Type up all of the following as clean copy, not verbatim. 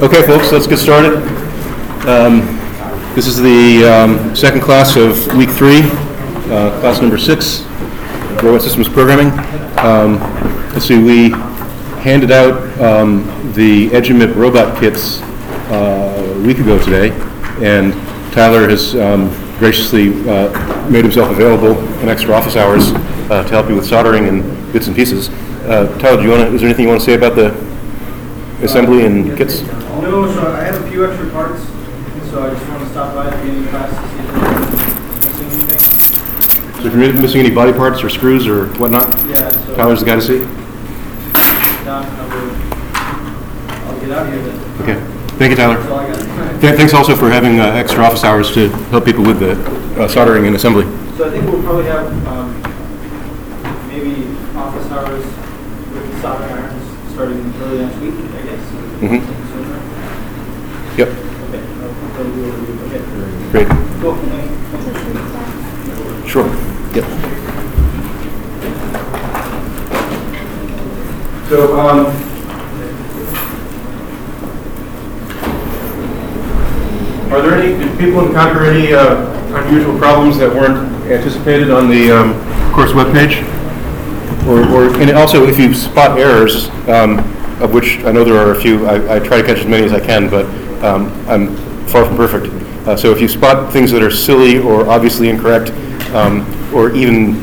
Okay, folks, let's get started. This is the second class of week 3, class number 6, Robot Systems Programming. Let's see, we handed out the Edumip robot kits a week ago today, and Tyler has graciously made himself available in extra office hours to help you with soldering and bits and pieces. Tyler, is there anything you want to say about the assembly and kits? No, so I have a few extra parts, so I just want to stop by at the beginning of the class to see if I'm missing anything. So if you're missing any body parts or screws or whatnot, yeah, so Tyler's the guy to see? I'll get out of here then. Okay. Thank you, Tyler. That's all I got. Thanks also for having extra office hours to help people with the soldering and assembly. So I think we'll probably have maybe office hours with the soldering irons starting early next week, I guess. Mm-hmm. Yep. Okay. Okay. Great. Cool. Sure. Yep. So, are there did people encounter any unusual problems that weren't anticipated on the course webpage? And also, if you spot errors, of which I know there are a few, I try to catch as many as I can, but I'm far from perfect. So if you spot things that are silly or obviously incorrect, or even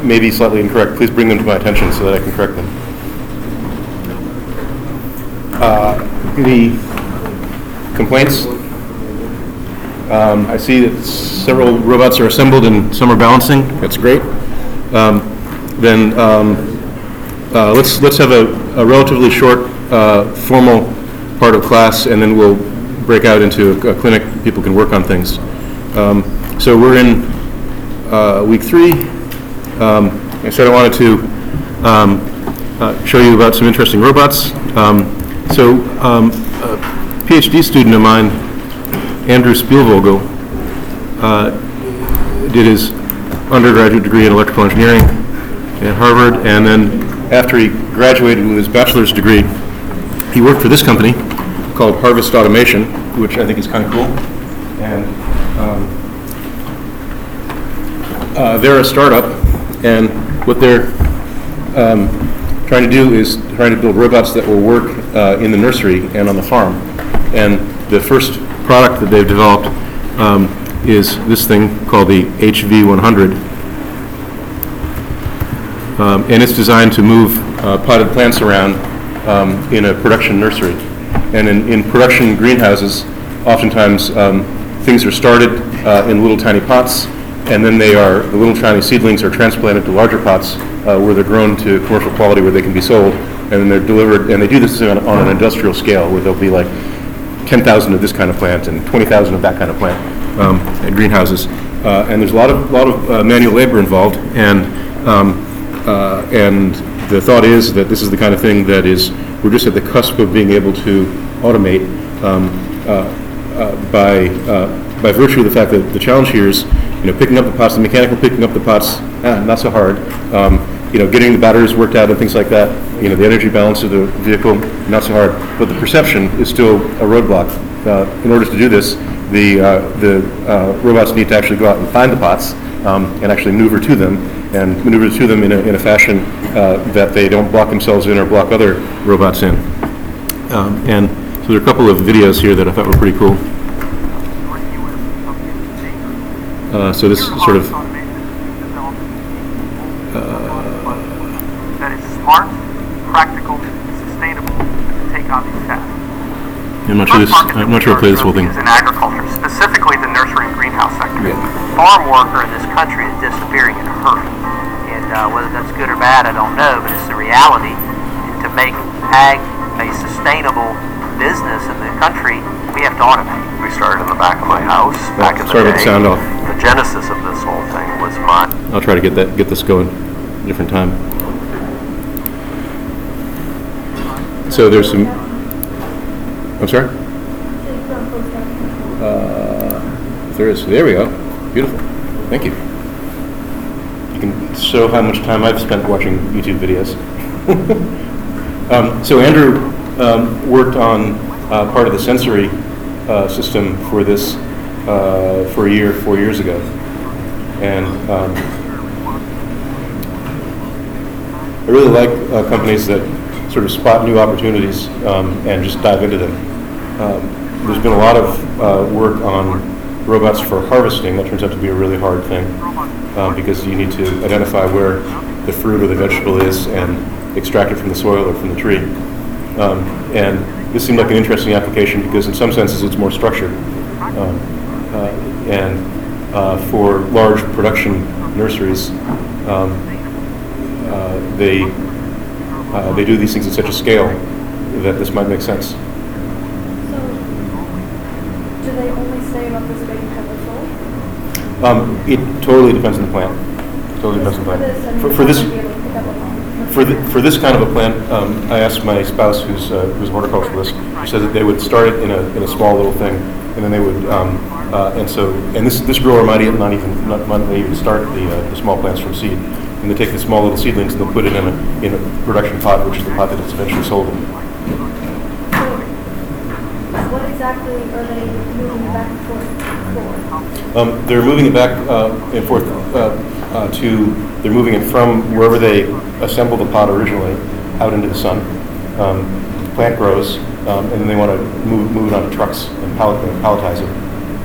maybe slightly incorrect, please bring them to my attention so that I can correct them. Any complaints? I see that several robots are assembled and some are balancing. That's great. Then let's have a relatively short formal part of class, and then we'll break out into a clinic. People can work on things. So we're in week 3. I said I wanted to show you about some interesting robots. So a PhD student of mine, Andrew Spielvogel, did his undergraduate degree in electrical engineering at Harvard, and then after he graduated with his bachelor's degree, he worked for this company called Harvest Automation, which I think is kind of cool. And they're a startup, and what they're trying to do is trying to build robots that will work in the nursery and on the farm. And the first product that they've developed is this thing called the HV100. And it's designed to move potted plants around in a production nursery. And in production greenhouses, oftentimes things are started in little tiny pots, and then the little tiny seedlings are transplanted to larger pots where they're grown to commercial quality where they can be sold, and then they're delivered, and they do this on an industrial scale where there'll be like 10,000 of this kind of plant and 20,000 of that kind of plant at greenhouses. And there's a lot of manual labor involved, and the thought is that this is the kind of thing that we're just at the cusp of being able to automate by virtue of the fact that the challenge here is, picking up the pots, the mechanical picking up the pots, not so hard. Getting the batteries worked out and things like that, the energy balance of the vehicle, not so hard. But the perception is still a roadblock. In order to do this, the robots need to actually go out and find the pots and actually maneuver to them in a fashion that they don't block themselves in or block other robots in. And so there are a couple of videos here that I thought were pretty cool. So this sort of that is smart, practical, sustainable to take on these tasks. I'm not sure I'll play this whole thing. In agriculture, specifically the nursery and greenhouse sector. Yeah. Farm worker in this country is disappearing in a hurry. And whether that's good or bad, I don't know, but it's the reality. To make ag a sustainable business in the country, we have to automate. We started in the back of my house back in the day. Sorry about the sound off. The genesis of this whole thing was mine. I'll try to get this going a different time. So there's some. I'm sorry? There we go. Beautiful. Thank you. You can show how much time I've spent watching YouTube videos. So Andrew worked on part of the sensory system for this for 4 years ago. And I really like companies that sort of spot new opportunities and just dive into them. There's been a lot of work on robots for harvesting. That turns out to be a really hard thing because you need to identify where the fruit or the vegetable is and extract it from the soil or from the tree. And this seemed like an interesting application because in some senses it's more structured. And for large production nurseries, they do these things at such a scale that this might make sense. So, do they only stay about this big and It totally depends on the plant. Totally depends on the plant. For this kind of a plant, I asked my spouse, who's a horticulturalist, who said that they would start it in a small little thing, and then they would, and this grower might not even start the small plants from seed, and they take the small little seedlings and they'll put it in a production pot, which is the pot that it's eventually sold in. So, what exactly are they moving back and forth for? They're moving it back and forth they're moving it from wherever they assemble the pot originally out into the sun. The plant grows, and then they want to move it onto trucks and palletize it.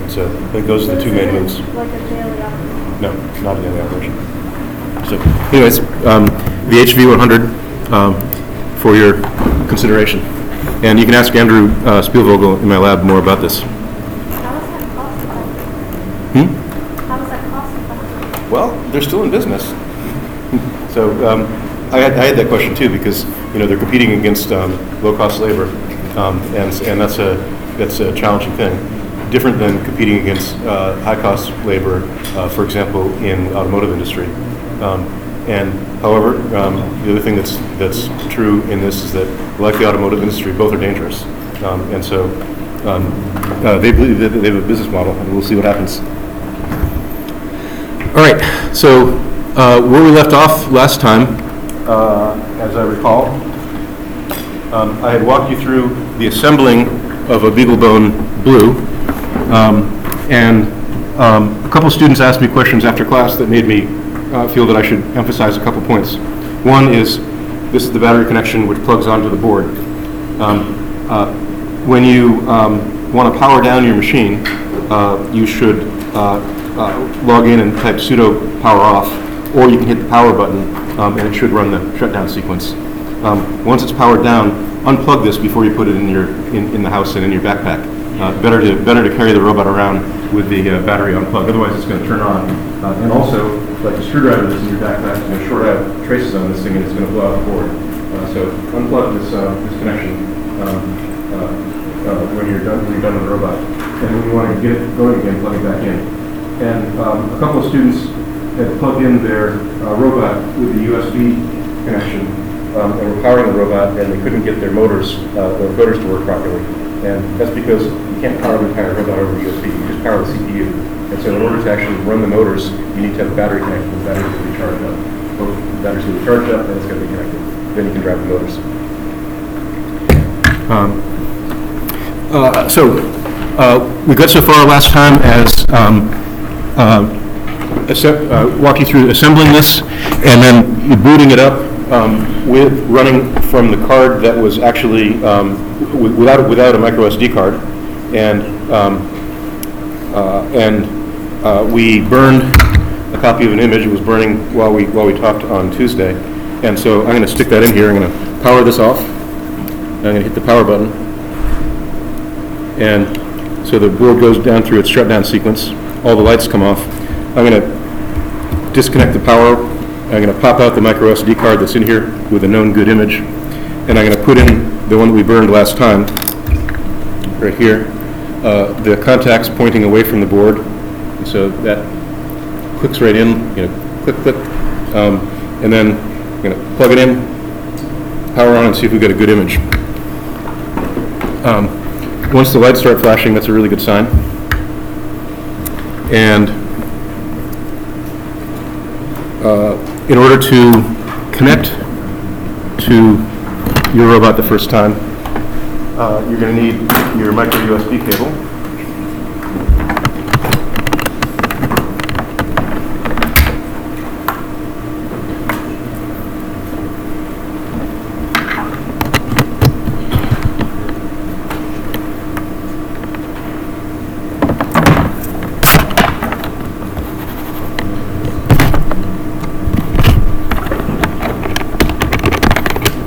And so I think those are the two main moves. Like a daily operation? No, not a daily operation. So, anyways, the HV100 for your consideration. And you can ask Andrew Spielvogel in my lab more about this. How is that cost effective? How is that cost effective? Well, they're still in business. So I had that question too because they're competing against low-cost labor, and that's a challenging thing. Different than competing against high-cost labor, for example, in the automotive industry. And however, the other thing that's true in this is that, like the automotive industry, both are dangerous. And so they believe that they have a business model, and we'll see what happens. All right, so where we left off last time, as I recall, I had walked you through the assembling of a BeagleBone Blue, and a couple students asked me questions after class that made me feel that I should emphasize a couple points. One is, this is the battery connection which plugs onto the board. When you want to power down your machine, you should log in and type sudo power off, or you can hit the power button and it should run the shutdown sequence. Once it's powered down, unplug this before you put it in the house and in your backpack. Better to carry the robot around with the battery unplugged, otherwise it's going to turn on. And also, like the screwdriver that's in your backpack, it's going to short out traces on this thing and it's going to blow out the board. So unplug this connection when you're done with the robot. And when you want to get it going again, plug it back in. And a couple of students had plugged in their robot with the USB connection and were powering the robot, and they couldn't get their motors to work properly. And that's because you can't power the entire robot over USB. You just power the CPU. And so in order to actually run the motors, you need to have the battery connected. The battery's going to be charged up. Both the battery's going to be charged up, and it's going to be connected. Then you can drive the motors. We got so far last time as walk you through assembling this, and then booting it up with running from the card that was actually without a micro SD card, and we burned a copy of an image. It was burning while we talked on Tuesday, and so I'm going to stick that in here. I'm going to power this off. I'm going to hit the power button, and so the board goes down through its shutdown sequence. All the lights come off. I'm going to disconnect the power. I'm going to pop out the micro SD card that's in here with a known good image, and I'm going to put in the one that we burned last time, right here. The contacts pointing away from the board, and so that clicks right in. Click, click, and then I'm going to plug it in, power on, and see if we get a good image. Once the lights start flashing, that's a really good sign. And in order to connect to your robot the first time, you're going to need your micro USB cable.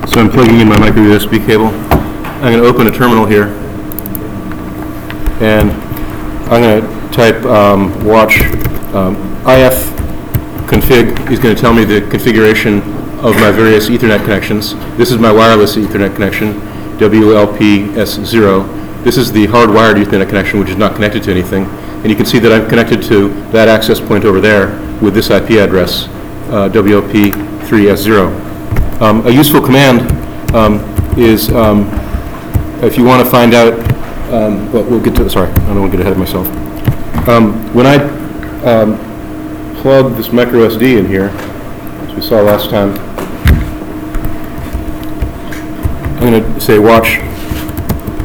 So I'm plugging in my micro USB cable. I'm going to open a terminal here, and I'm going to type watch if config is going to tell me the configuration of my various Ethernet connections. This is my wireless Ethernet connection, WLPS0. This is the hardwired Ethernet connection, which is not connected to anything. And you can see that I'm connected to that access point over there with this IP address, WLP3S0. A useful command is if you want to find out, well, we'll get to, sorry, I don't want to get ahead of myself. When I plug this micro SD in here, as we saw last time, I'm going to say watch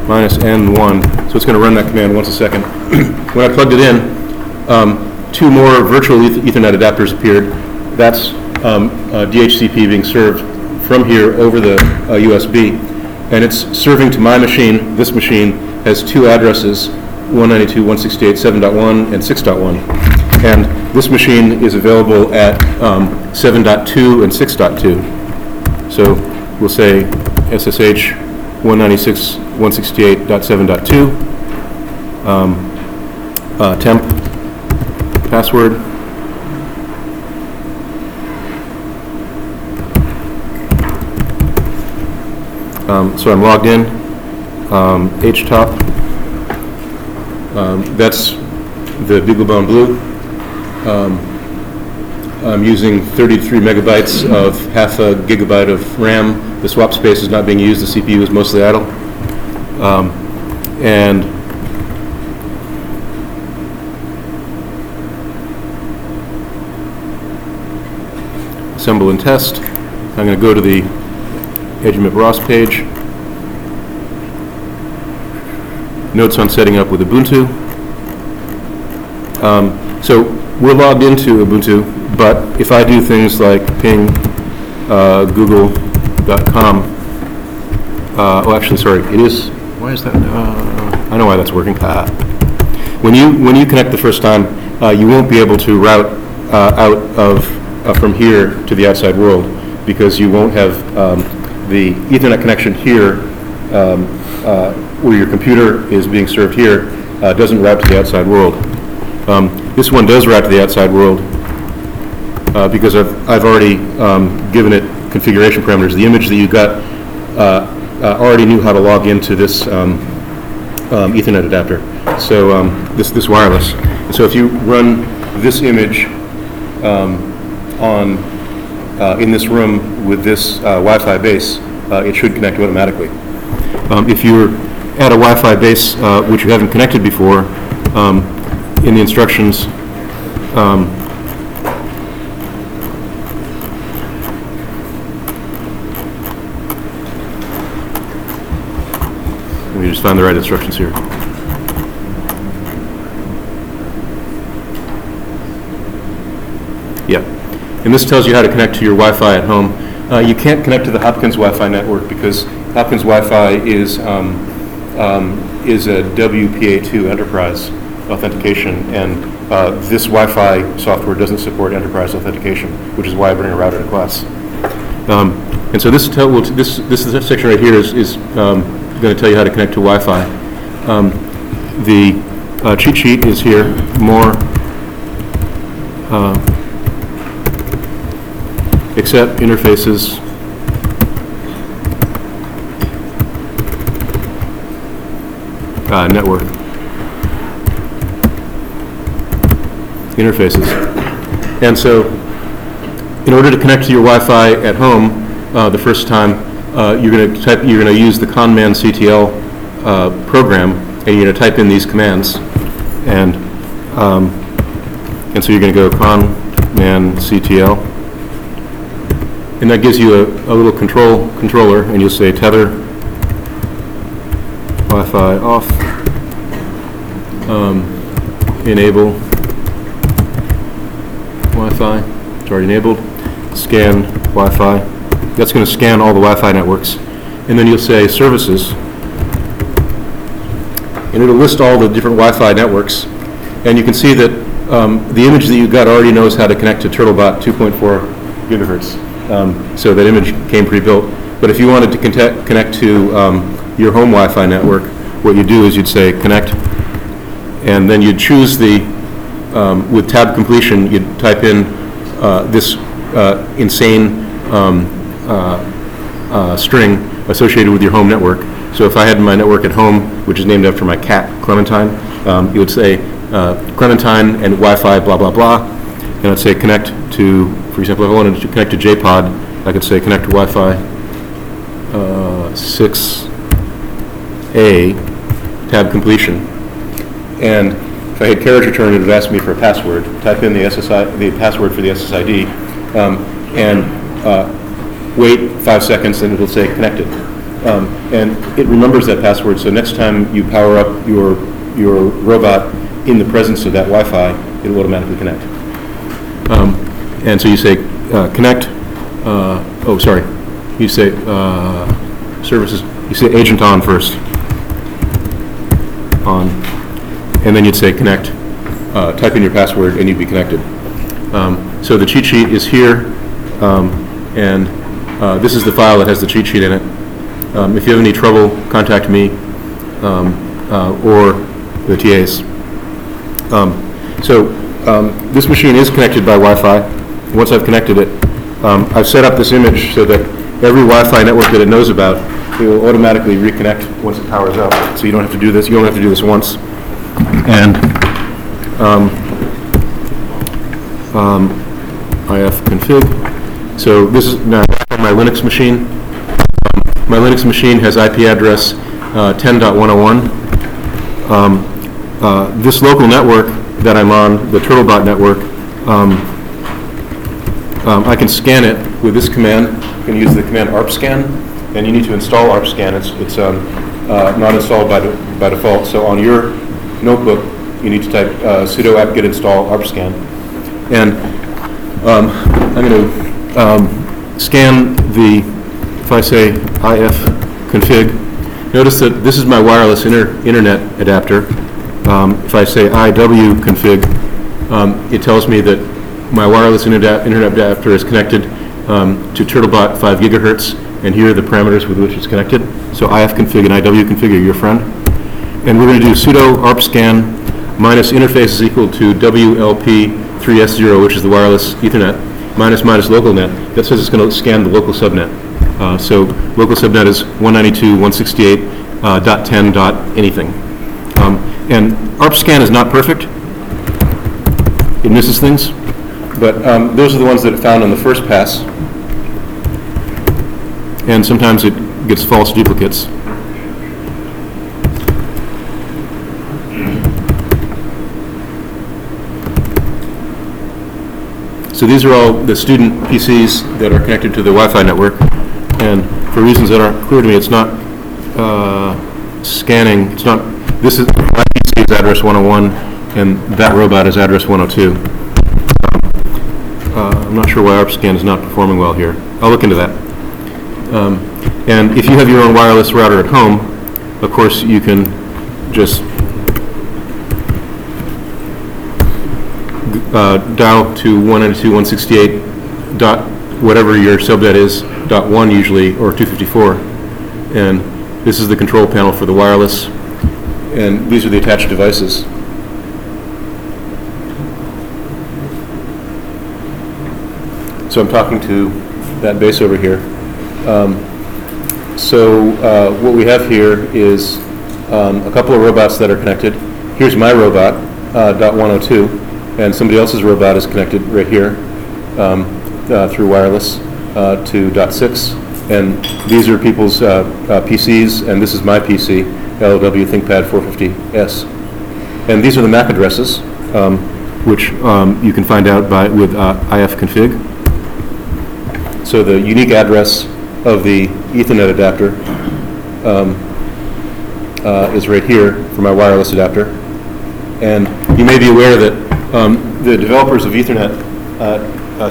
-N1, so it's going to run that command once a second. When I plugged it in, two more virtual Ethernet adapters appeared. That's DHCP being served from here over the USB, and it's serving to my machine. This machine has two addresses, 192.168.7.1 and 6.1, and this machine is available at 7.2 and 6.2. So we'll say SSH 196.168.7.2, temp password. So I'm logged in, HTOP, that's the BeagleBone Blue. I'm using 33 megabytes of half a gigabyte of RAM. The swap space is not being used, the CPU is mostly idle. And assemble and test. I'm going to go to the EduMip ROS page. Notes on setting up with Ubuntu. So we're logged into Ubuntu, but if I do things like ping google.com, oh, actually, sorry, it is. Why is that? I know why that's working. When you connect the first time, you won't be able to route out of from here to the outside world, because you won't have the Ethernet connection here, where your computer is being served here, doesn't route to the outside world. This one does route to the outside world because I've already given it configuration parameters. The image that you got already knew how to log into this Ethernet adapter. So this wireless. And so if you run this image in this room with this Wi-Fi base, it should connect automatically. If you're at a Wi-Fi base which you haven't connected before, in the instructions, let me just find the right instructions here. Yeah, and this tells you how to connect to your Wi-Fi at home. You can't connect to the Hopkins Wi-Fi network because Hopkins Wi-Fi is a WPA2 enterprise authentication, and this Wi-Fi software doesn't support enterprise authentication, which is why I bring a router to class. And so this section right here is going to tell you how to connect to Wi-Fi. The cheat sheet is here. More. Accept interfaces. Network. Interfaces. And so, in order to connect to your Wi-Fi at home, the first time, you're going to use the conman CTL program, and you're going to type in these commands, and so you're going to go conman CTL, and that gives you a little controller, and you'll say tether Wi-Fi off, enable Wi-Fi, it's already enabled, scan Wi-Fi. That's going to scan all the Wi-Fi networks. And then you'll say services, and it'll list all the different Wi-Fi networks. And you can see that the image that you got already knows how to connect to TurtleBot 2.4 gigahertz. So that image came pre-built. But if you wanted to connect to your home Wi-Fi network, what you do is you'd say connect, and then you'd choose the, with tab completion, you'd type in this insane string associated with your home network. So if I had my network at home, which is named after my cat, Clementine, you would say Clementine and Wi-Fi blah, blah, blah, and I'd say connect to, for example, if I wanted to connect to JPod, I could say connect to Wi-Fi 6A, tab completion. And if I hit carriage return, it would ask me for a password. Type in the password for the SSID, and wait 5 seconds, and it'll say connected. And it remembers that password, so next time you power up your robot in the presence of that Wi-Fi, it will automatically connect. And so you say connect, you say services, you say agent on first, on, and then you'd say connect, type in your password, and you'd be connected. So the cheat sheet is here, and this is the file that has the cheat sheet in it. If you have any trouble, contact me or the TAs. This machine is connected by Wi-Fi. Once I've connected it, I've set up this image so that every Wi-Fi network that it knows about, it will automatically reconnect once it powers up. So you don't have to do this. You only have to do this once. And IF config. So this is now my Linux machine. My Linux machine has IP address 10.101. This local network that I'm on, the TurtleBot network, I can scan it with this command. You can use the command ARP Scan, and you need to install ARP Scan. It's not installed by default. So on your notebook, you need to type sudo apt-get install ARP Scan. And I'm going to scan the, if I say if config, notice that this is my wireless internet adapter. If I say IW config, it tells me that my wireless internet adapter is connected to TurtleBot 5 gigahertz, and here are the parameters with which it's connected. So IF config and IW config are your friend. And we're going to do sudo ARP scan minus interface is equal to WLP3S0, which is the wireless Ethernet, minus localnet. That says it's going to scan the local subnet. So local subnet is 192.168.10.anything. And ARP scan is not perfect. It misses things. But those are the ones that it found on the first pass. And sometimes it gets false duplicates. So these are all the student PCs that are connected to the Wi-Fi network. And for reasons that aren't clear to me, it's not scanning. It's not. This is my PC is address 101, and that robot is address 102. I'm not sure why ARP scan is not performing well here. I'll look into that. And if you have your own wireless router at home, of course you can just dial to 192.168 dot whatever your subnet is, .1 usually, or 254. And this is the control panel for the wireless. And these are the attached devices. So I'm talking to that base over here. What we have here is a couple of robots that are connected. Here's my robot, .102, and somebody else's robot is connected right here through wireless to .6. And these are people's PCs, and this is my PC, LW ThinkPad 450S. And these are the MAC addresses, which you can find out with IF config. So the unique address of the Ethernet adapter is right here for my wireless adapter. And you may be aware that the developers of Ethernet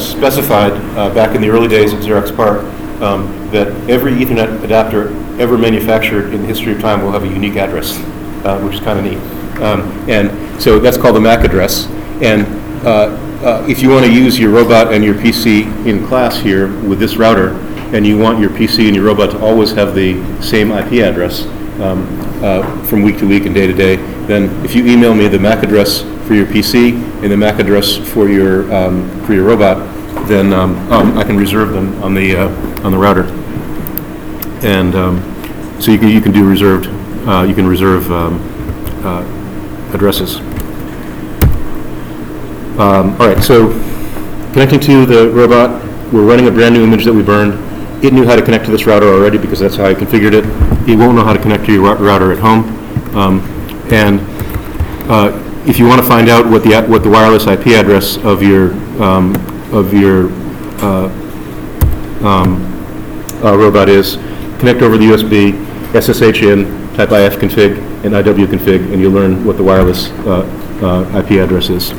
specified back in the early days at Xerox PARC that every Ethernet adapter ever manufactured in the history of time will have a unique address, which is kind of neat. And so that's called the MAC address. And if you want to use your robot and your PC in class here with this router, and you want your PC and your robot to always have the same IP address from week to week and day to day, then if you email me the MAC address for your PC and the MAC address for your robot, then I can reserve them on the router. And so you can do reserved. You can reserve addresses. All right, so connecting to the robot, we're running a brand new image that we burned. It knew how to connect to this router already because that's how I configured it. It won't know how to connect to your router at home. And if you want to find out what the wireless IP address of your robot is, connect over the USB, SSH in, type ifconfig and iwconfig, and you'll learn what the wireless IP address is.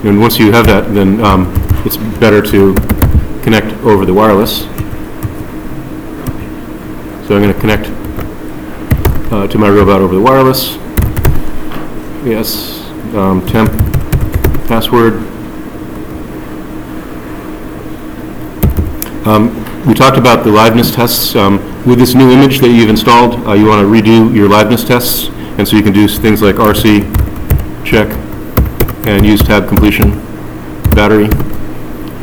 And once you have that, then it's better to connect over the wireless. So I'm going to connect to my robot over the wireless. Yes, temp password. We talked about the liveness tests. With this new image that you've installed, you want to redo your liveness tests, and so you can do things like RC check and use tab completion battery.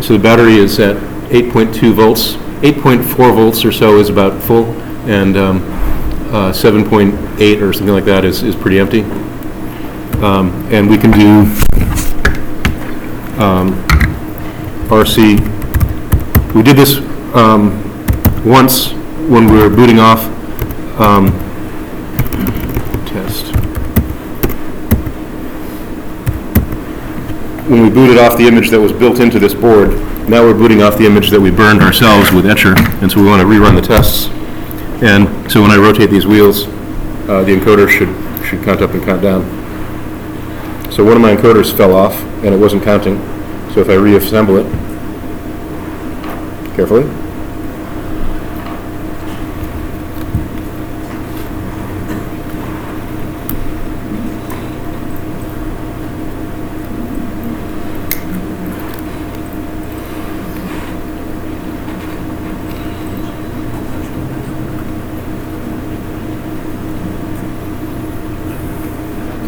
So the battery is at 8.2 volts. 8.4 volts or so is about full, and 7.8 or something like that is pretty empty. And we can do RC. We did this once when we were booting off test. When we booted off the image that was built into this board, now we're booting off the image that we burned ourselves with Etcher, and so we want to rerun the tests. And so when I rotate these wheels, the encoder should count up and count down. So one of my encoders fell off, and it wasn't counting. So if I reassemble it, carefully.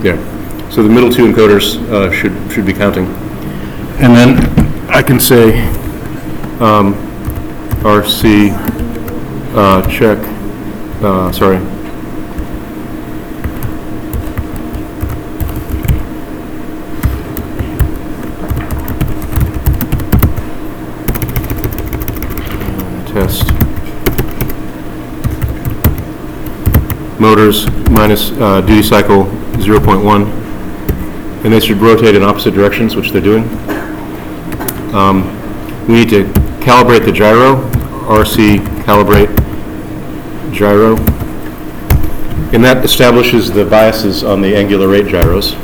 There. So the middle two encoders should be counting. And then I can say RC check, sorry. Test. Motors minus duty cycle 0.1, and they should rotate in opposite directions, which they're doing. We need to calibrate the gyro, RC calibrate gyro, and that establishes the biases on the angular rate gyros.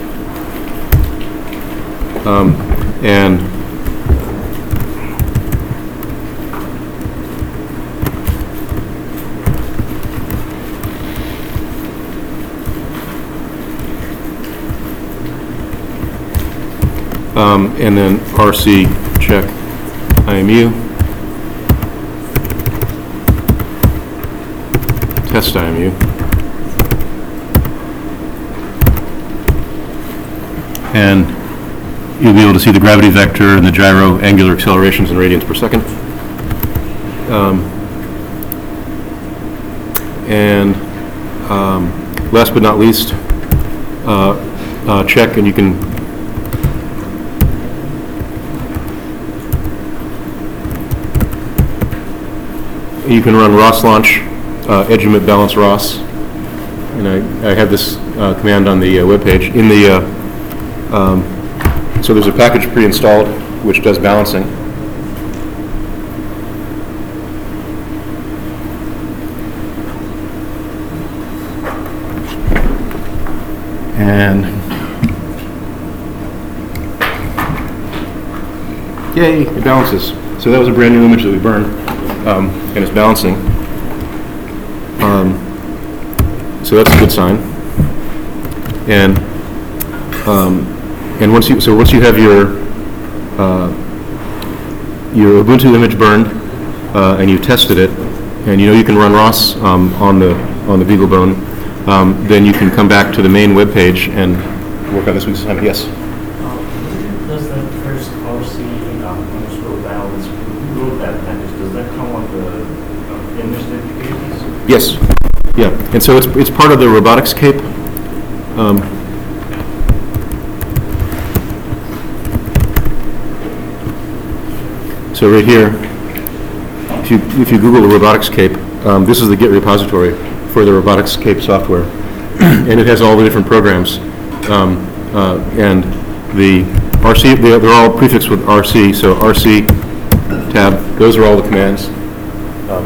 And then RC check IMU, test IMU, and you'll be able to see the gravity vector and the gyro angular accelerations in radians per second. Last but not least, check, and you can run ROS launch, edge emit balance ROS, and I have this command on the web page. In the so there's a package pre-installed which does balancing. And yay, it balances. So that was a brand new image that we burned, and it's balancing. So that's a good sign. And once you have your Ubuntu image burned, and you tested it, and you know you can run ROS on the BeagleBone, then you can come back to the main web page and work on this week's assignment. Yes. Does that first RC underscore balance rule that package, does that come on the image notifications? Yes. Yeah. And so it's part of the Robotics Kit. So right here, if you Google the Robotics Cape, this is the Git repository for the Robotics Cape software, and it has all the different programs, and the RC, they're all prefixed with RC. So RC tab, those are all the commands.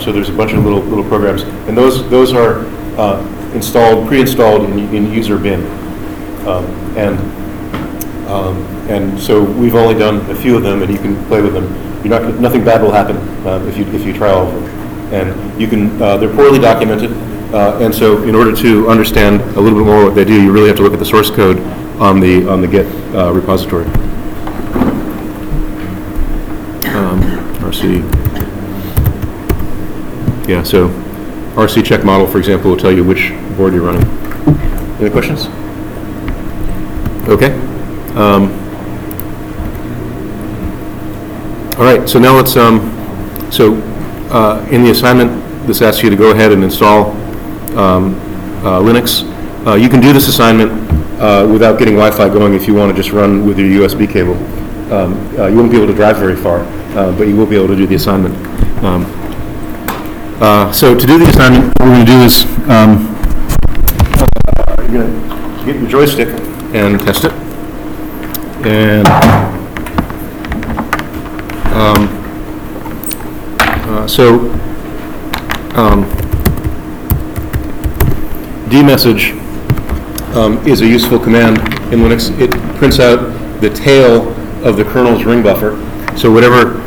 So there's a bunch of little programs, and those are pre-installed in user bin, and so we've only done a few of them, and you can play with them. Nothing bad will happen if you try all of them. And you can, they're poorly documented, and so in order to understand a little bit more what they do, you really have to look at the source code on the Git repository. RC, yeah. So RC check model, for example, will tell you which board you're running. Any questions? Okay. All right, so now let's, in the assignment, this asks you to go ahead and install Linux. You can do this assignment without getting Wi-Fi going if you want to just run with your USB cable. You won't be able to drive very far, but you will be able to do the assignment. So to do the assignment, what we're going to do is you're going to get your joystick and test it. And Dmessage is a useful command in Linux. It prints out the tail of the kernel's ring buffer. So whatever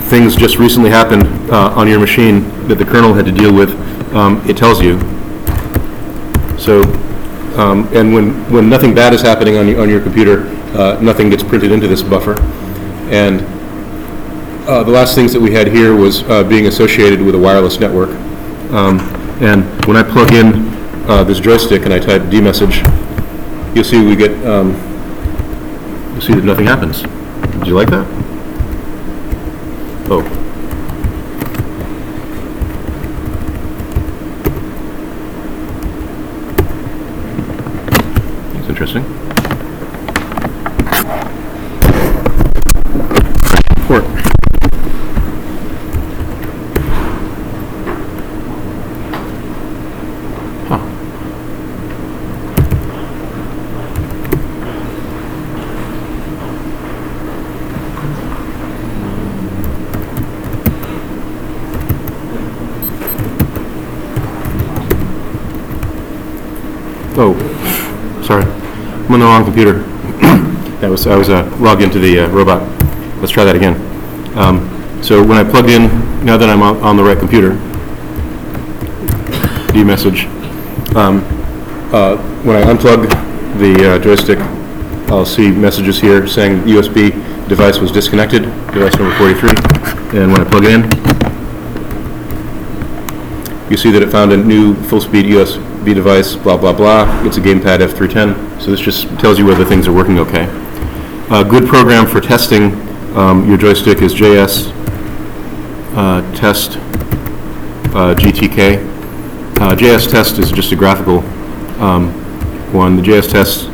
things just recently happened on your machine that the kernel had to deal with, it tells you. So, and when nothing bad is happening on your computer, nothing gets printed into this buffer. And the last things that we had here was being associated with a wireless network. And when I plug in this joystick and I type Dmessage, you'll see we get, you'll see that nothing happens. Did you like that? Oh. That's interesting. Port. Oh, sorry. I'm on the wrong computer. I was logged into the robot. Let's try that again. So when I plugged in, now that I'm on the right computer, Dmessage, when I unplug the joystick, I'll see messages here saying USB device was disconnected, device number 43. And when I plug it in, you see that it found a new full-speed USB device, blah, blah, blah. It's a gamepad F310. So this just tells you whether things are working okay. A good program for testing your joystick is JS test GTK. JS test is just a graphical one. The JS test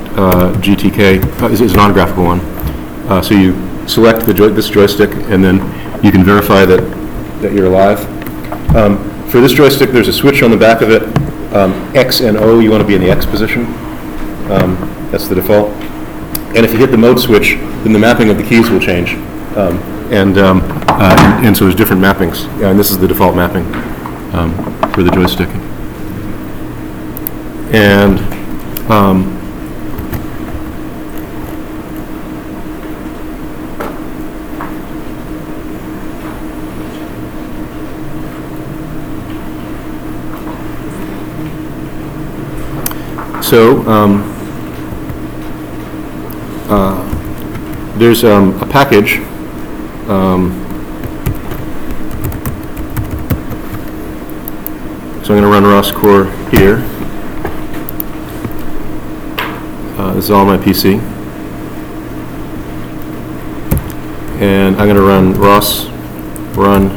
GTK is a non-graphical one. So you select this joystick, and then you can verify that you're alive. For this joystick, there's a switch on the back of it. X and O, you want to be in the X position. That's the default. And if you hit the mode switch, then the mapping of the keys will change. And so there's different mappings. And this is the default mapping for the joystick. And So there's a package. So I'm going to run ROS core here. This is all my PC. And I'm going to run ROS run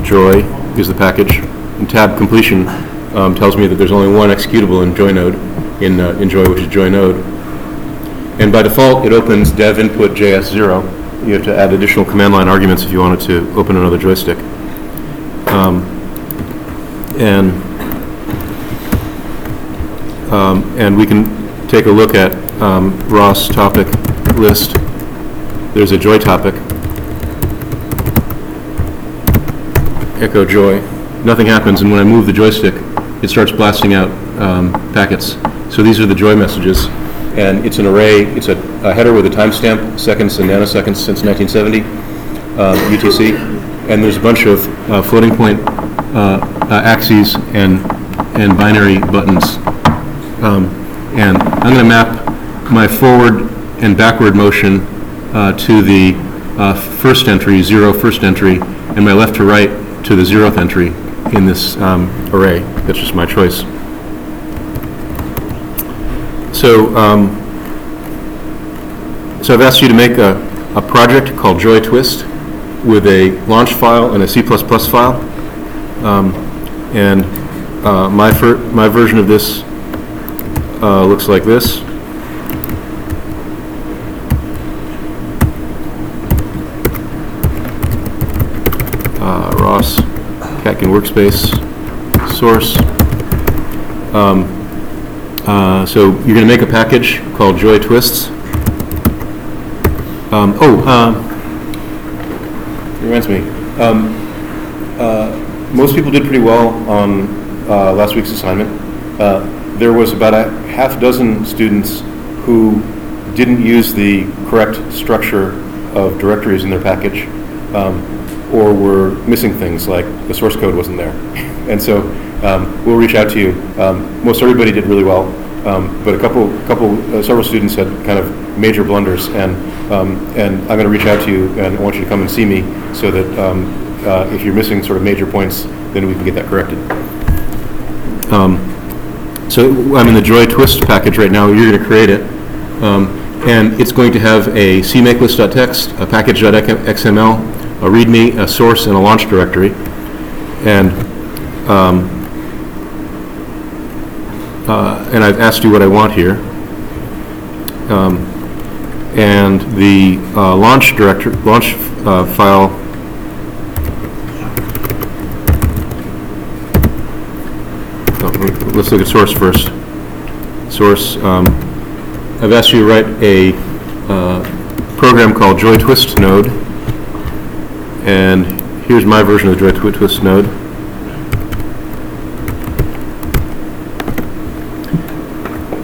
joy is the package. And tab completion tells me that there's only one executable in joy node, in joy, which is joy node. And by default, it opens dev input JS0. You have to add additional command line arguments if you wanted to open another joystick. And we can take a look at ROS topic list. There's a joy topic. Echo joy. Nothing happens, and when I move the joystick, it starts blasting out packets. So these are the joy messages, and it's an array. It's a header with a timestamp, seconds and nanoseconds since 1970, UTC, and there's a bunch of floating point axes and binary buttons. And I'm going to map my forward and backward motion to the first entry, 0 first entry, and my left to right to the 0th entry in this array. That's just my choice. So, so I've asked you to make a project called Joy Twist with a launch file and a C++ file. And my version of this looks like this. ROS, Catkin workspace, source. So you're going to make a package called Joy Twists. It reminds me. Most people did pretty well on last week's assignment. There was about a half dozen students who didn't use the correct structure of directories in their package, or were missing things like the source code wasn't there. And so we'll reach out to you. Most everybody did really well, but several students had kind of major blunders, and I'm going to reach out to you, and I want you to come and see me so that if you're missing sort of major points, then we can get that corrected. So I'm in the Joy Twist package right now. You're going to create it, and it's going to have a cmakelist.txt, a package.xml, a README, a source, and a launch directory. And I've asked you what I want here. And the launch file. Let's look at source first. Source. I've asked you to write a program called Joy Twist node, and here's my version of the Joy Twist node.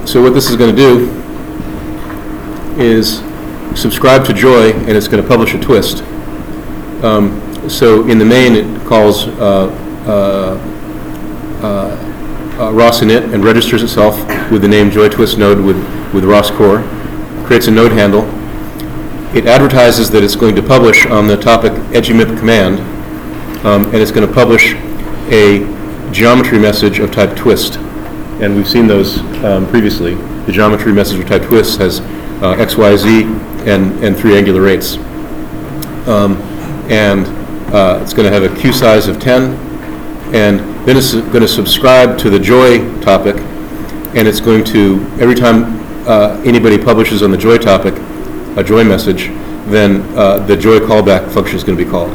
So what this is going to do is subscribe to Joy, and it's going to publish a twist. So in the main, it calls ROS init and registers itself with the name Joy Twist node with ROS core, creates a node handle. It advertises that it's going to publish on the topic edgymip command, and it's going to publish a geometry message of type twist. And we've seen those previously. The geometry message of type twist has X, Y, Z, and 3 angular rates. It's going to have a queue size of 10, and then it's going to subscribe to the Joy topic, and it's going to, every time anybody publishes on the Joy topic a Joy message, then the Joy callback function is going to be called.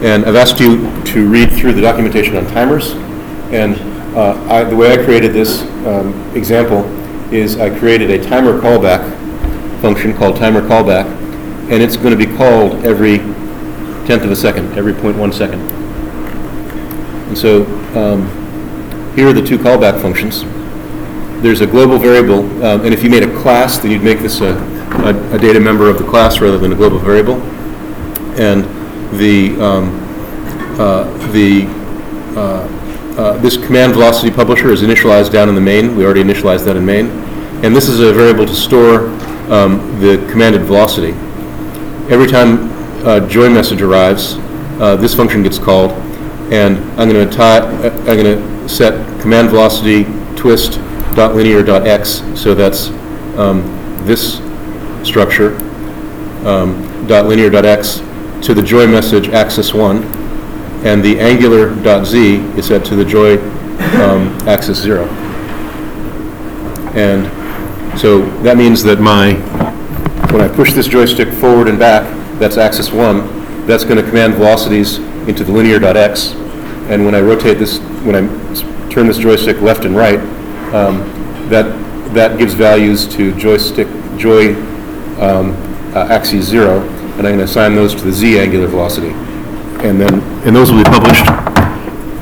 And I've asked you to read through the documentation on timers, and the way I created this example is I created a timer callback function called timer callback, and it's going to be called every 10th of a second, every 0.1 second. And so here are the 2 callback functions. There's a global variable, and if you made a class, then you'd make this a data member of the class rather than a global variable. And the this command velocity publisher is initialized down in the main. We already initialized that in main. And this is a variable to store the commanded velocity. Every time a join message arrives, this function gets called, and I'm going to set command velocity twist.linear.x, so that's this structure, .linear.x, to the joy message axis 1, and the angular.z is set to the joy axis 0. And so that means that when I push this joystick forward and back, that's axis 1, that's going to command velocities into the linear.x, and when I rotate this, when I turn this joystick left and right, that gives values to joy axis 0, and I'm going to assign those to the z angular velocity, and those will be published.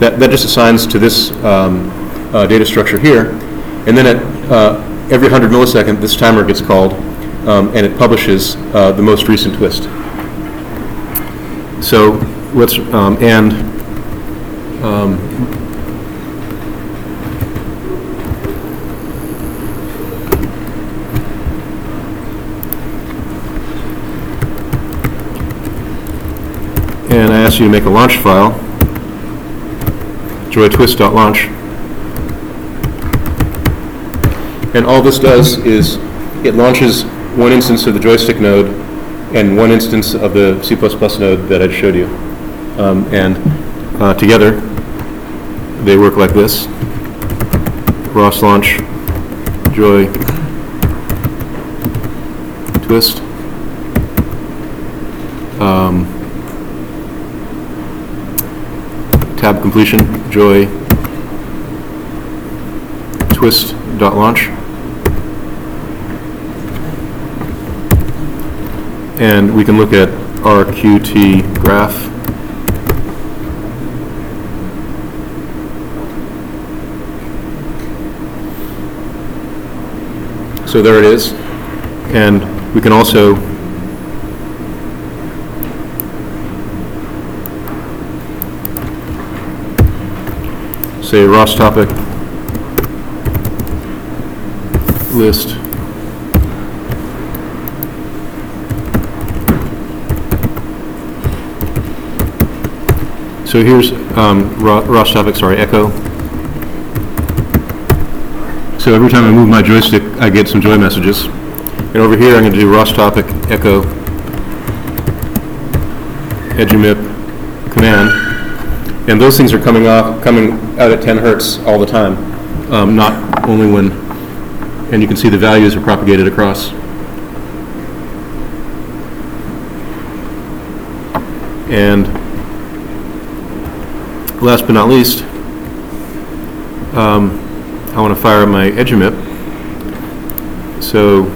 That just assigns to this data structure here, and then at every 100 millisecond, this timer gets called, and it publishes the most recent twist. So let's and I ask you to make a launch file, joytwist.launch. And all this does is it launches one instance of the joystick node and one instance of the C++ node that I showed you. And together, they work like this. ROS launch, joy, twist. Tab completion, joy, twist.launch. And we can look at our QT graph. So there it is. And we can also say ROS topic list so here's ROS topic, echo. So every time I move my joystick, I get some joy messages. And over here, I'm going to do ROS topic echo edumip command. And those things are coming out at 10 hertz all the time, not only when, and you can see the values are propagated across. And last but not least, I want to fire up my edumip. So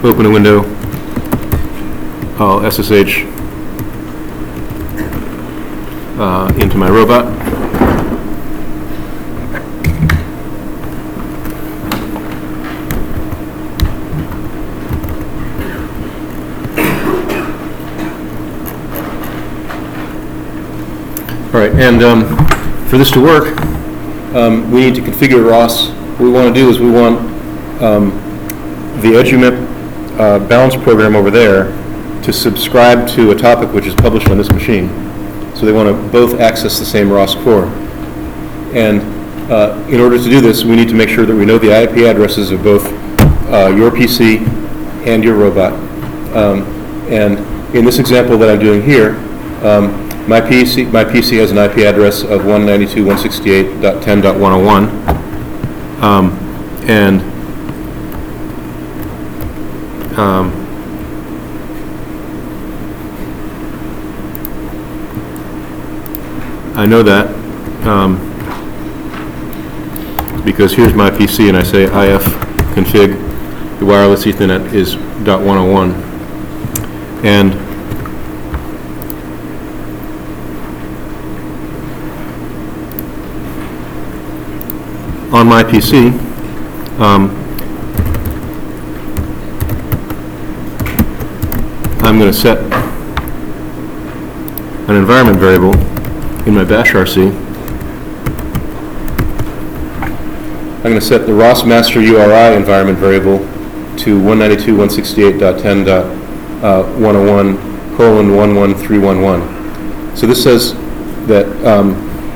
open a window, I'll SSH into my robot. All right, and for this to work, we need to configure ROS. What we want to do is we want the edumip balance program over there to subscribe to a topic which is published on this machine. So they want to both access the same ROS core. And in order to do this, we need to make sure that we know the IP addresses of both your PC and your robot. And in this example that I'm doing here, my PC has an IP address of 192.168.10.101. And I know that because here's my PC and I say if config the wireless Ethernet is .101, and on my PC I'm going to set an environment variable in my bash RC. I'm going to set the ROS master URI environment variable to 192.168.10.101:11311. So this says that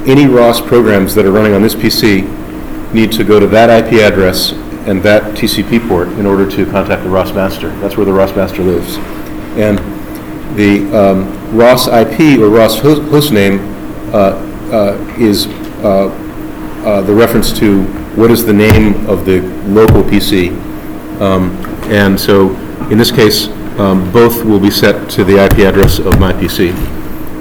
any ROS programs that are running on this PC need to go to that IP address and that TCP port in order to contact the ROS master. That's where the ROS master lives. And the ROS IP or ROS host name is the reference to what is the name of the local PC. And so in this case, both will be set to the IP address of my PC.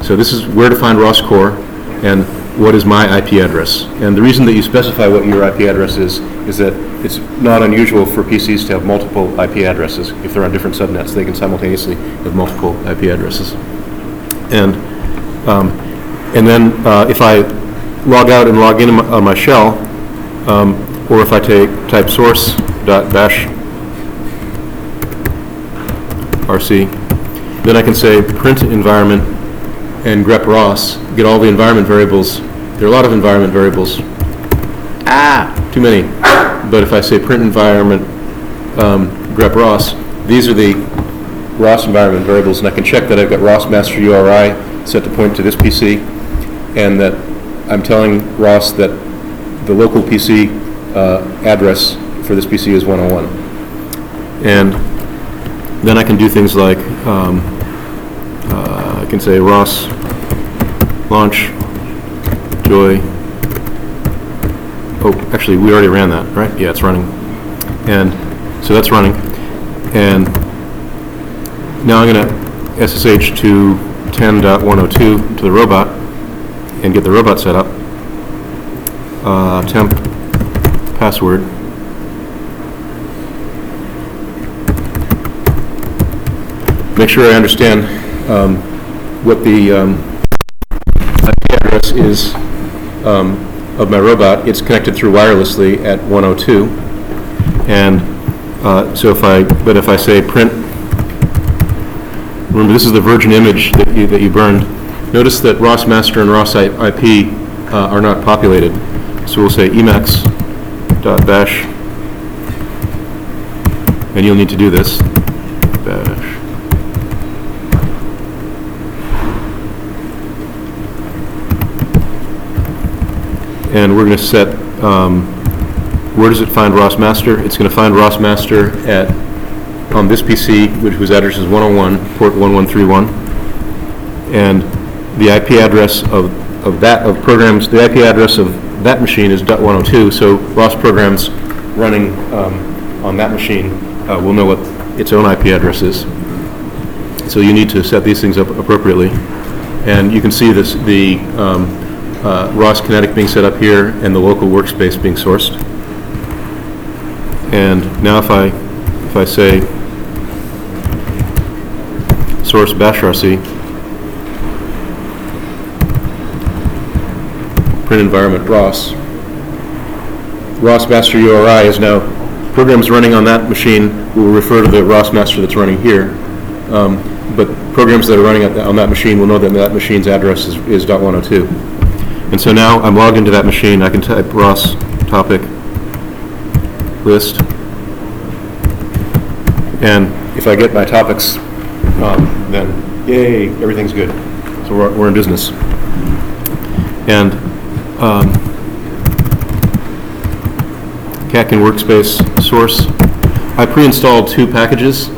So this is where to find ROS core and what is my IP address. And the reason that you specify what your IP address is that it's not unusual for PCs to have multiple IP addresses. If they're on different subnets, they can simultaneously have multiple IP addresses. And then if I log out and log in on my shell, or if I type source.bash RC, then I can say print environment and grep ROS, get all the environment variables. There are a lot of environment variables. Too many. But if I say print environment grep ROS, these are the ROS environment variables, and I can check that I've got ROS master URI set to point to this PC, and that I'm telling ROS that the local PC address for this PC is 101. And then I can do things like I can say ROS launch joy. Oh, actually, we already ran that, right? Yeah, it's running. And so that's running. And now I'm going to SSH to 10.102 to the robot and get the robot set up. Temp password. Make sure I understand what the IP address is of my robot. It's connected through wirelessly at 102, and so if I say print, remember this is the virgin image that you burned. Notice that ROS master and ROS IP are not populated, so we'll say emacs.bash, and you'll need to do this bash. And we're going to set, where does it find ROS master? It's going to find ROS master on this PC, whose address is 101, port 1131. And the IP address of programs, the IP address of that machine is .102, so ROS programs running on that machine will know what its own IP address is. So you need to set these things up appropriately. And you can see this, the ROS Kinetic being set up here and the local workspace being sourced. And now if I say source bash RC, print environment ROS master URI is now, programs running on that machine will refer to the ROS master that's running here. But programs that are running on that machine will know that that machine's address is .102. And so now I'm logged into that machine. I can type ROS topic list, and if I get my topics, then yay, everything's good. So we're in business. And Catkin workspace source. I pre-installed 2 packages,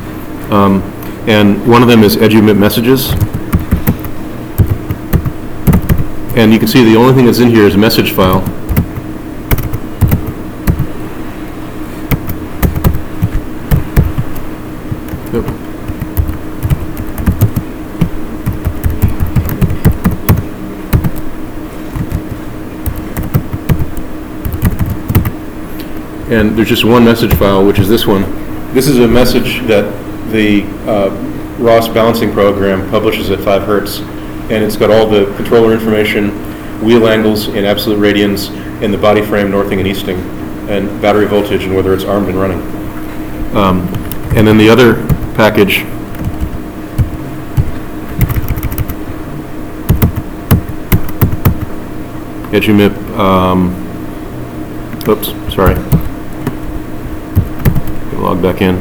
and one of them is Dmessages. And you can see the only thing that's in here is a message file. Yep. And there's just one message file, which is this one. This is a message that the ROS balancing program publishes at 5 hertz. And it's got all the controller information, wheel angles in absolute radians, and the body frame northing and easting, and battery voltage and whether it's armed and running. And then the other package EduMip, oops, sorry. Log back in.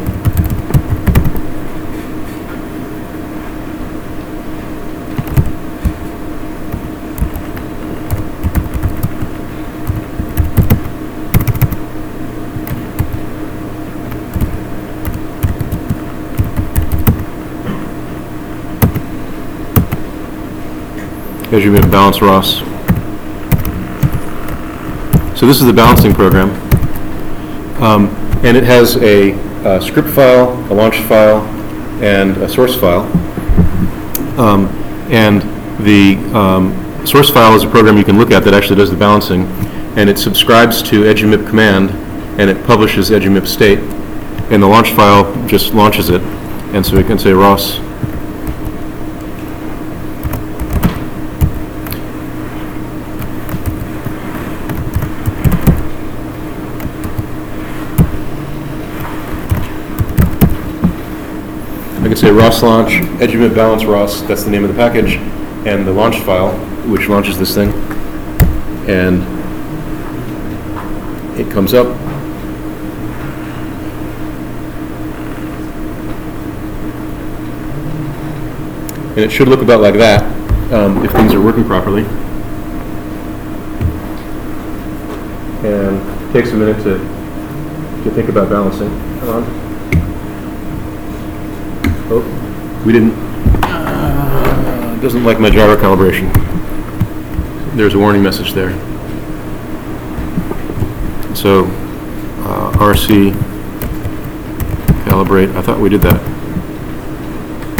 EduMip balance ROS. So this is the balancing program. And it has a script file, a launch file, and a source file. And the source file is a program you can look at that actually does the balancing, and it subscribes to EduMip command, and it publishes EduMip state, and the launch file just launches it. And so we can say ROS. I can say ROS launch, EduMip balance ROS, that's the name of the package, and the launch file, which launches this thing. And it comes up. And it should look about like that if things are working properly. And it takes a minute to think about balancing. Come on. Oh, we didn't, it doesn't like my gyro calibration. There's a warning message there. So, RC, calibrate, I thought we did that.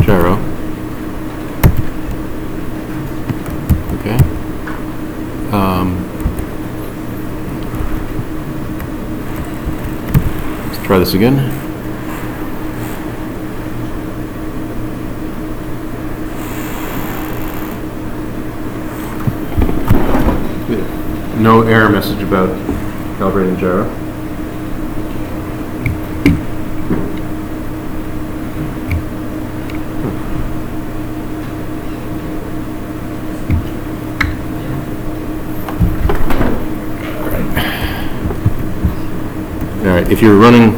Gyro. Okay. Let's try this again. No error message about calibrating gyro. All right, if you're running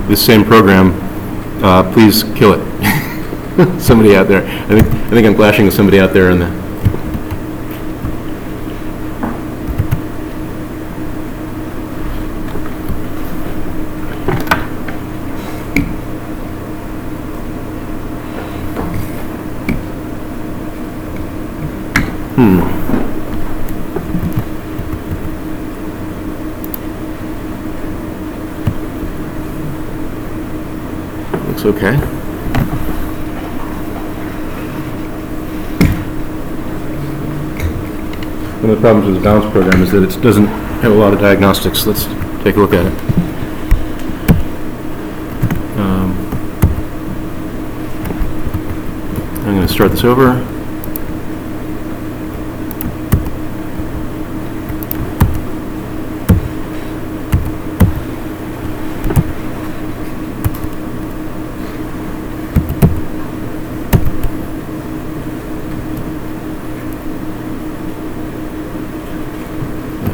this same program, please kill it. Somebody out there. I think I'm clashing with somebody out there in the. Looks okay. One of the problems with the balance program is that it doesn't have a lot of diagnostics. Let's take a look at it. I'm going to start this over.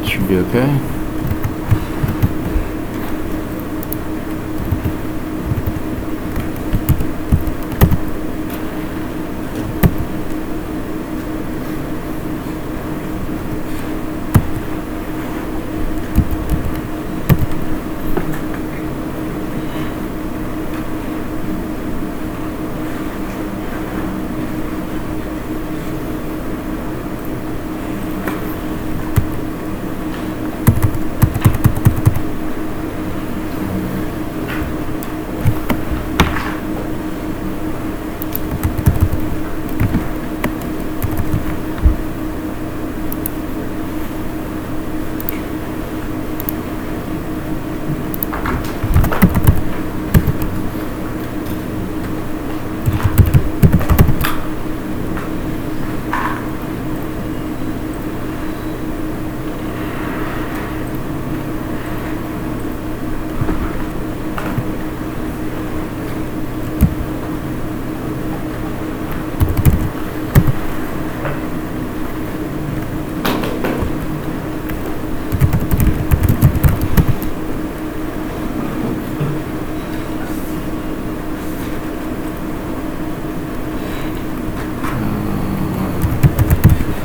Should be okay.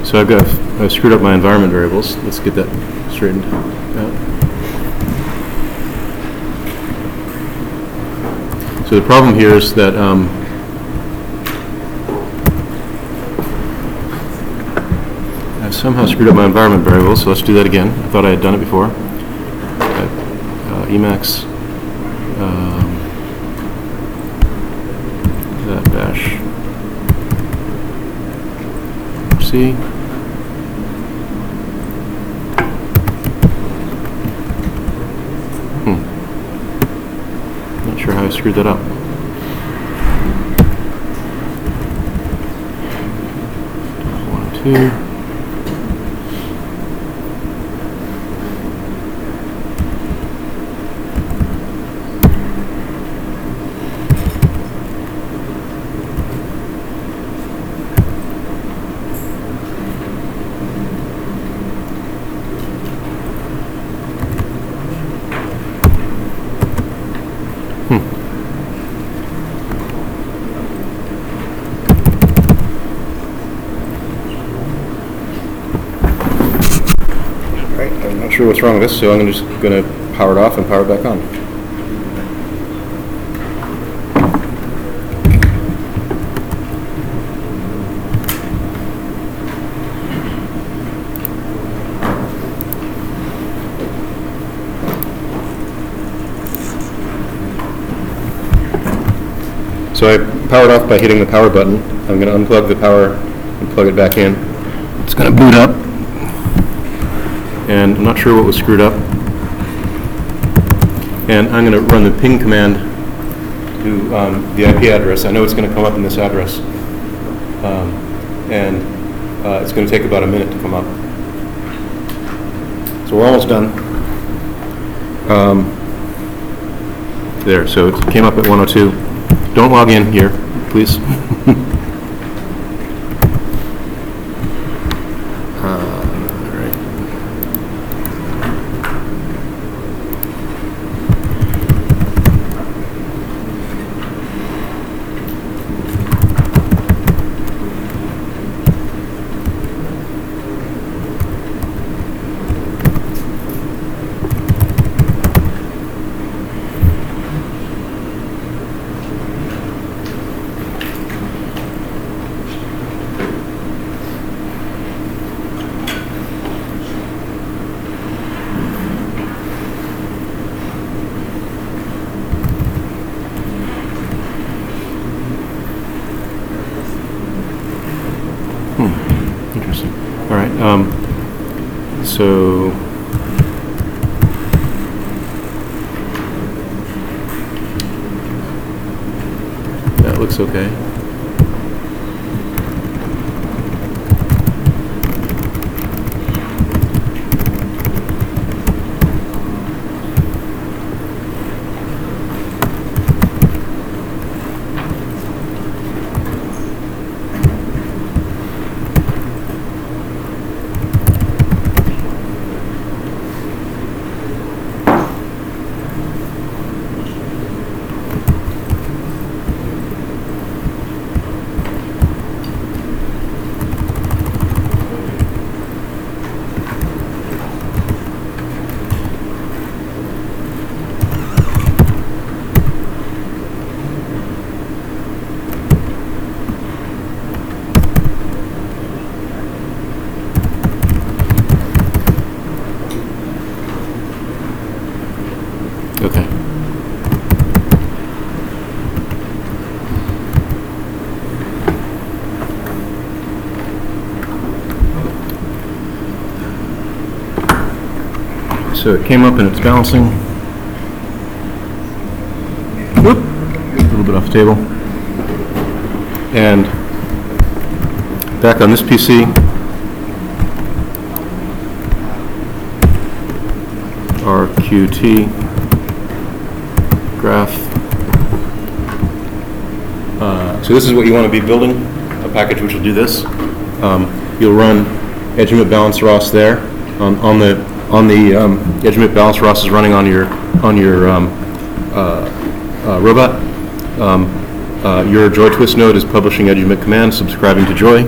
So I've screwed up my environment variables. Let's get that straightened out. So the problem here is that I somehow screwed up my environment variables, so let's do that again. I thought I had done it before. Emacs that dash C. Not sure how I screwed that up. One, two. I'm not sure what's wrong with this, so I'm just going to power it off and power it back on. So I powered off by hitting the power button. I'm going to unplug the power and plug it back in. It's going to boot up. And I'm not sure what was screwed up. And I'm going to run the ping command to the IP address. I know it's going to come up in this address. And it's going to take about a minute to come up. So we're almost done. There, so it came up at 102. Don't log in here, please. Interesting. All right. So that looks okay. Okay. So it came up and it's balancing. Whoop. A little bit off the table. And back on this PC, RQT graph. So this is what you want to be building, a package which will do this. You'll run Edgemit balance ROS there. On the Edgemit balance ROS is running on your robot. Your Joy Twist node is publishing Edgemit command, subscribing to Joy.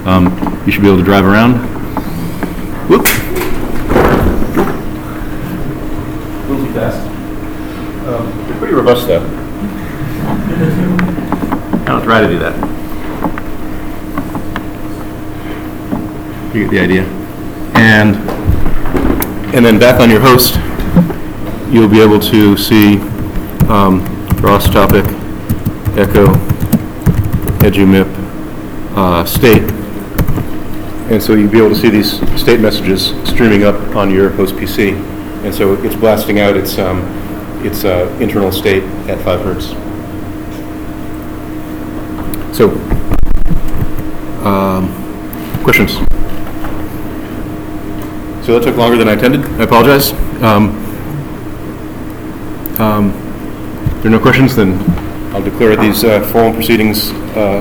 You should be able to drive around. Whoop. A little too fast. They're pretty robust, though. I'll try to do that. You get the idea. And then back on your host, you'll be able to see cross topic, echo, edumip, state. And so you'll be able to see these state messages streaming up on your host PC. And so it's blasting out its internal state at 5 hertz. So, questions? So that took longer than I intended. I apologize. If there are no questions, then I'll declare these formal proceedings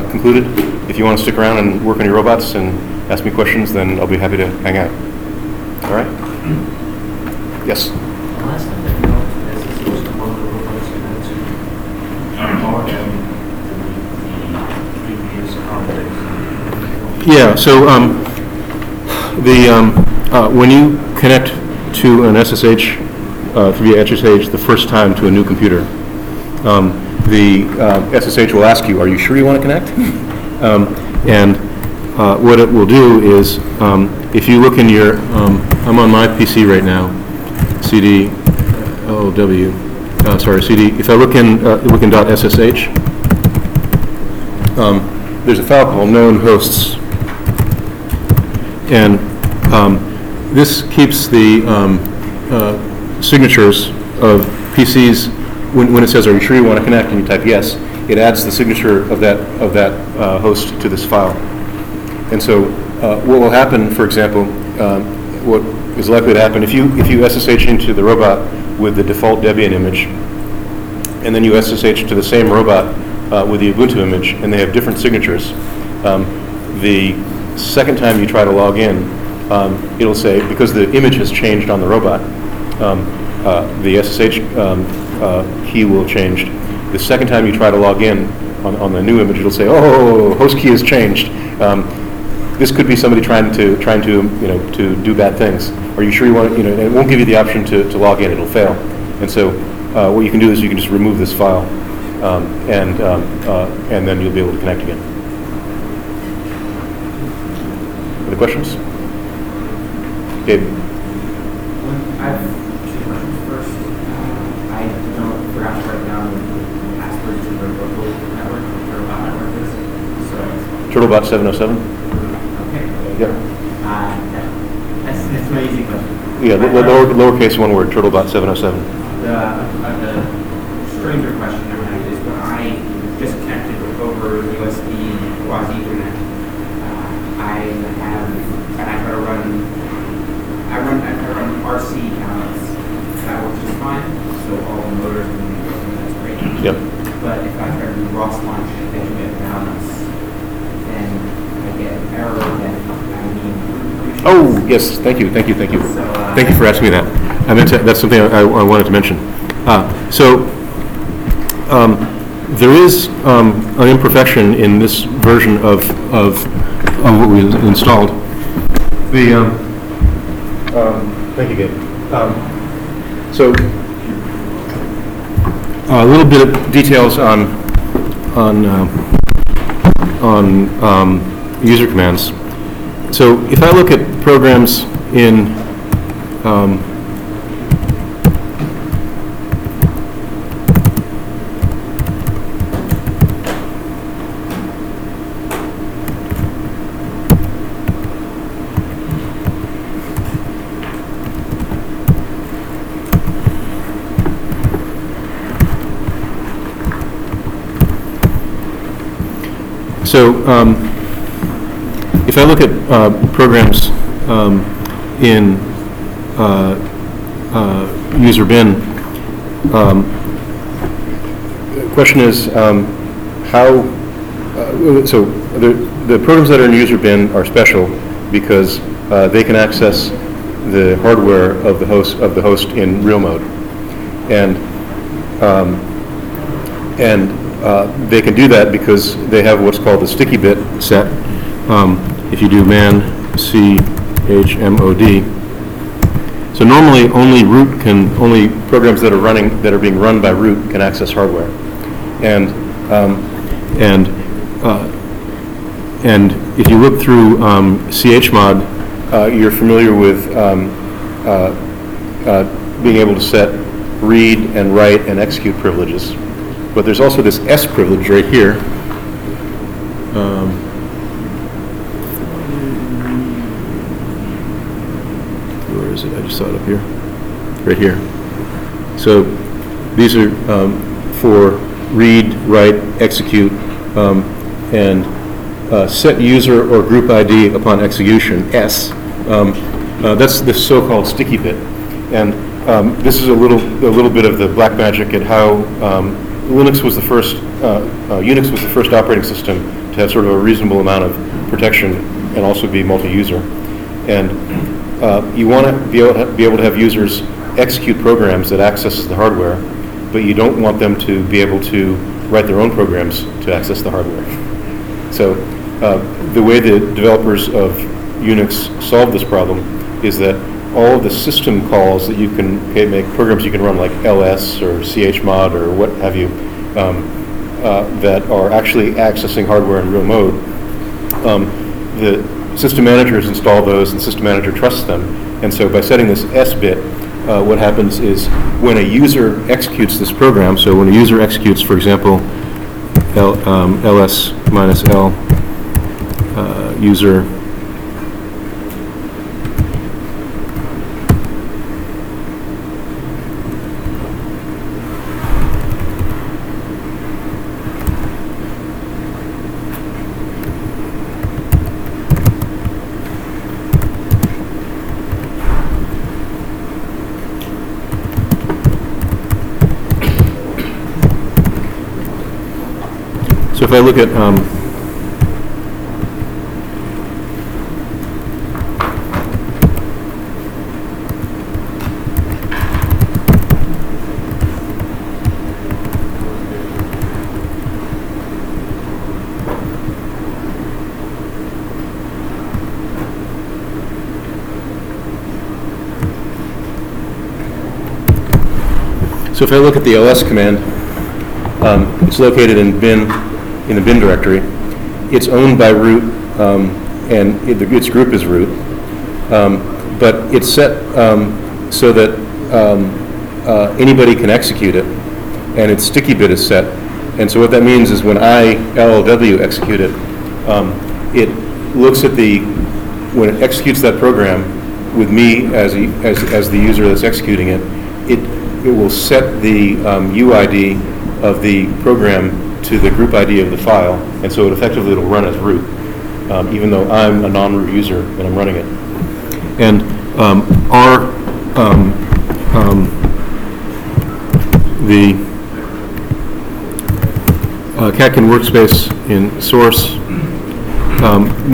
concluded. If you want to stick around and work on your robots and ask me questions, then I'll be happy to hang out. All right? Yes? The last time that you know, SSH was one of the robots you had to power them to the previous context. Yeah, so when you connect to an SSH via SSH the first time to a new computer, the SSH will ask you, are you sure you want to connect? And what it will do is, if you look in your, I'm on my PC right now, CD, CD. If I look in .ssh, there's a file called known hosts, and this keeps the signatures of PCs. When it says, "Are you sure you want to connect?" and you type yes, it adds the signature of that host to this file. And so, what will happen, for example, what is likely to happen if you SSH into the robot with the default Debian image, and then you SSH to the same robot with the Ubuntu image, and they have different signatures. The second time you try to log in, it'll say, because the image has changed on the robot, the SSH key will change. The second time you try to log in on the new image, it'll say, "Oh, host key has changed." This could be somebody trying to do bad things. Are you sure you want to? It won't give you the option to log in. It'll fail. And so what you can do is you can just remove this file, and then you'll be able to connect again. Other questions? Gabe. I have 2 questions. First, I forgot to write down the password to the local network, Turtlebot network is. So Turtlebot 707. okay. Yeah. That's my easy question. Yeah, lowercase one word, Turtlebot 707. The stranger question I have is when I just connected over USB quasi Ethernet, I try to run RC counts. That works just fine. So all the motors and that's great. Yep. But if I try to do ROS launch and get balance, then I get an error that I need. Oh, yes, thank you. Thank you for asking me that. That's something I wanted to mention. There is an imperfection in this version of what we installed. Thank you, Gabe. So a little bit of details on user commands. So if I look at programs in if I look at programs in user bin, the question is how. So the programs that are in user bin are special because they can access the hardware of the host in real mode, and they can do that because they have what's called the sticky bit set, if you do man chmod. So normally only programs that are being run by root can access hardware, and if you look through chmod, you're familiar with being able to set read and write and execute privileges. But there's also this S privilege right here. Where is it? I just saw it up here. Right here. So these are for read, write, execute, and set user or group ID upon execution, S. That's the so-called sticky bit. And this is a little bit of the black magic at how Unix was the first operating system to have sort of a reasonable amount of protection and also be multi-user. And you want to be able to have users execute programs that access the hardware, but you don't want them to be able to write their own programs to access the hardware. So the way the developers of Unix solve this problem is that all of the system calls that you can make, programs you can run like ls or chmod or what have you, that are actually accessing hardware in real mode, the system managers install those and the system manager trusts them. And so by setting this S bit, what happens is when a user executes this program, so when a user executes, for example, ls minus l user So if I look at so if I look at the ls command, it's located in the bin directory. It's owned by root, and its group is root. But it's set so that anybody can execute it, and its sticky bit is set. And so what that means is when I LLW execute it, it looks at when it executes that program with me as the user that's executing it, it will set the UID of the program to the group ID of the file, and so it'll run as root, even though I'm a non-root user and I'm running it. And the Catkin workspace in source,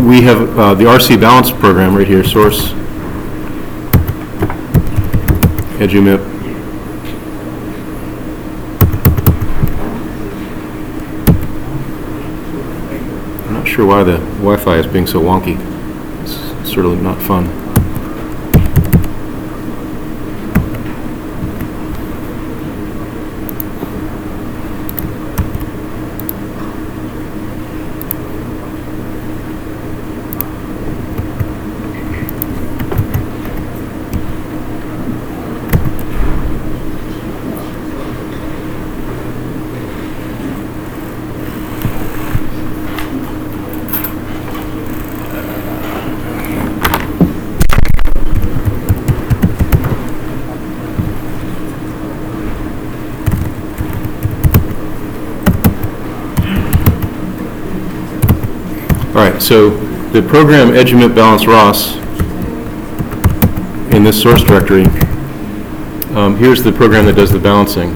we have the RC balance program right here, source, edumip. Not sure why the Wi-Fi is being so wonky. It's sort of not fun. So the program edumip balance ROS in this source directory, here's the program that does the balancing.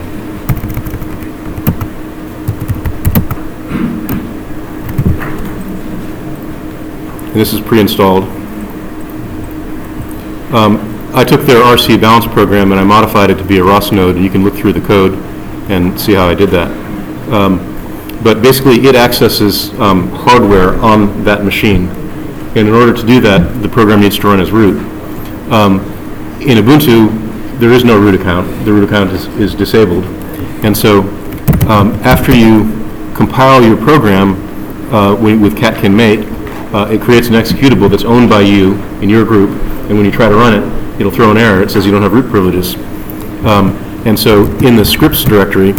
And this is pre-installed. I took their RC balance program and I modified it to be a ROS node. You can look through the code and see how I did that. But basically, it accesses hardware on that machine. And in order to do that, the program needs to run as root. In Ubuntu, there is no root account. The root account is disabled. And so after you compile your program with catkin make, it creates an executable that's owned by you in your group. And when you try to run it, it'll throw an error. It says you don't have root privileges. And so in the scripts directory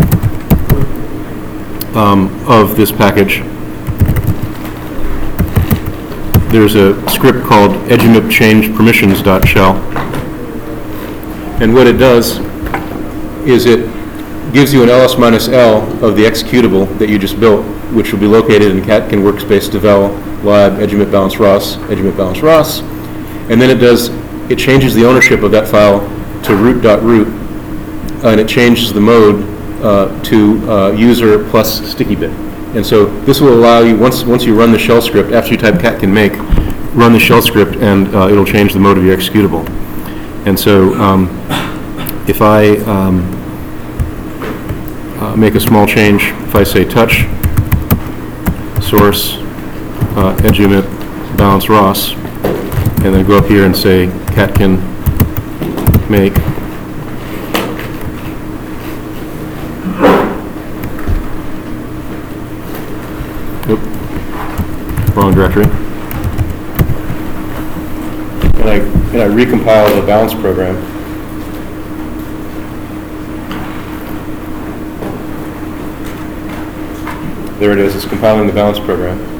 of this package, there's a script called edumip change permissions.shell. And what it does is it gives you an ls-l of the executable that you just built, which will be located in catkin workspace devel lib edumip balance ros, and then it changes the ownership of that file to root.root, and it changes the mode to user plus sticky bit. And so this will allow you, once you run the shell script, after you type catkin make, run the shell script, and it'll change the mode of your executable. And so if I make a small change, if I say touch source edumip balance ros, and then go up here and say catkin make wrong directory, and I recompile the balance program. There it is. It's compiling the balance program.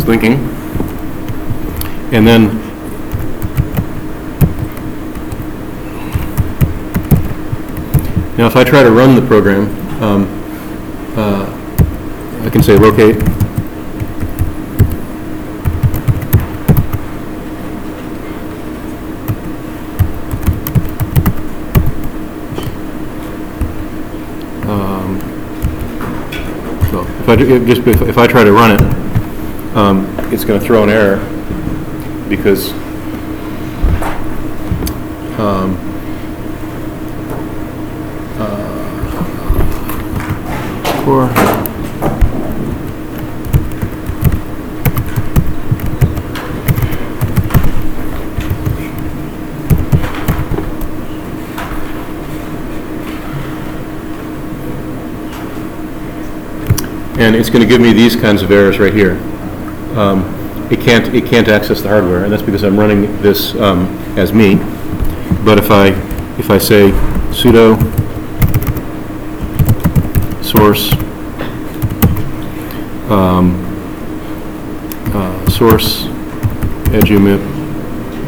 Thinking, and then now if I try to run the program, I can say locate so if I try to run it, it's going to throw an error because and it's going to give me these kinds of errors right here. It can't access the hardware, and that's because I'm running this as me. But if I say sudo source source edumip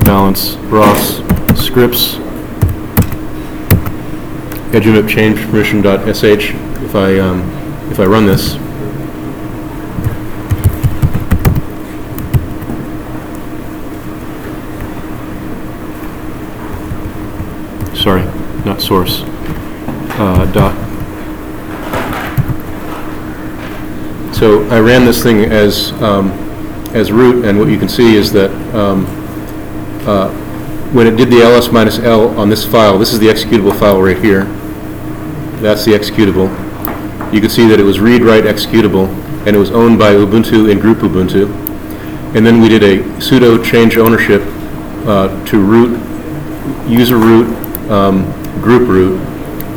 balance ros scripts edumip change permission.sh, if I run this, sorry, not source, dot. So I ran this thing as root, and what you can see is that when it did the ls-l on this file, this is the executable file right here. That's the executable. You can see that it was read-write executable, and it was owned by Ubuntu and group Ubuntu. And then we did a sudo change ownership to root, user root, group root,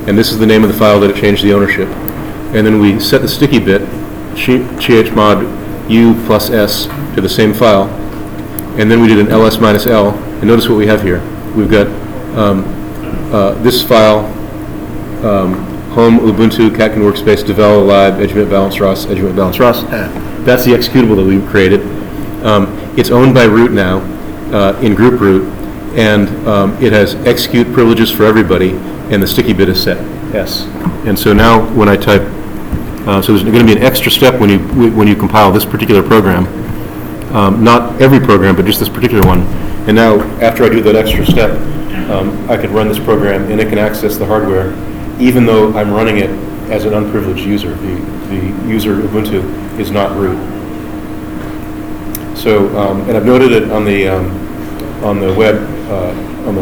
and this is the name of the file that it changed the ownership. And then we set the sticky bit chmod u plus s to the same file, and then we did an ls-l, and notice what we have here. We've got this file, home Ubuntu catkin workspace devel lib edumip balance ros. That's the executable that we created. It's owned by root now in group root, and it has execute privileges for everybody, and the sticky bit is set S. And so now when I type So there's going to be an extra step when you compile this particular program. Not every program, but just this particular one. And now, after I do that extra step, I can run this program and it can access the hardware, even though I'm running it as an unprivileged user. The user Ubuntu is not root. So, and I've noted it on the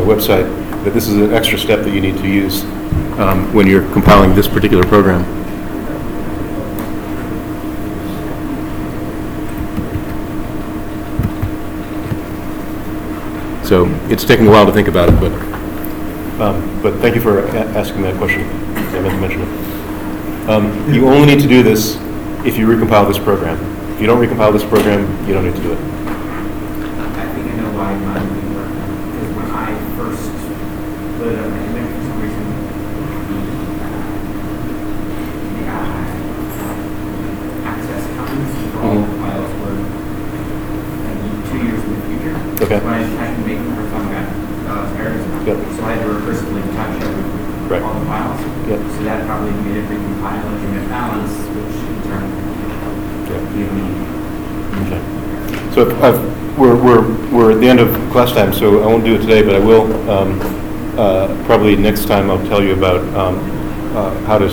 website that this is an extra step that you need to use when you're compiling this particular program. So it's taking a while to think about it, but thank you for asking that question. I meant to mention it. You only need to do this if you recompile this program. If you don't recompile this program, you don't need to do it. I think I know why mine didn't work. Because when I first put it on my image, for some reason, the access times for all the files were 2 years in the future. Okay. When I tried to make the first time, I got errors. Yep. So I had to recursively touch Right. all the files. Yep. So that probably made it recompile and commit balance, which in turn gave me. Okay. So we're at the end of class time, so I won't do it today, but I will probably next time. I'll tell you about how to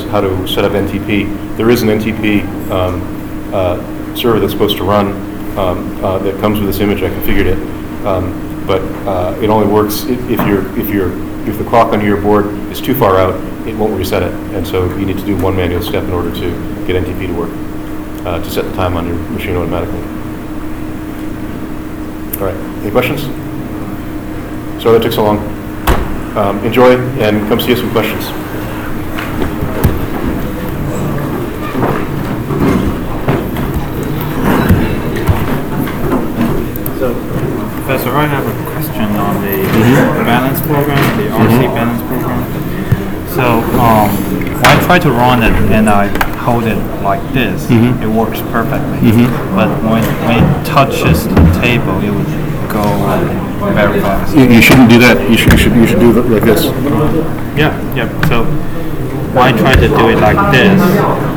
set up NTP. There is an NTP server that's supposed to run that comes with this image. I configured it, but it only works if the clock on your board is too far out. It won't reset it, and so you need to do one manual step in order to get NTP to work, to set the time on your machine automatically. All right, any questions? Sorry that took so long. Enjoy, and come see us with questions. Professor, I have a question on the balance program, the RC balance program. So when I try to run it and I hold it like this, it works perfectly. But when it touches the table, it would go very fast. You shouldn't do that. You should do it like this. Yeah. So when I try to do it like this,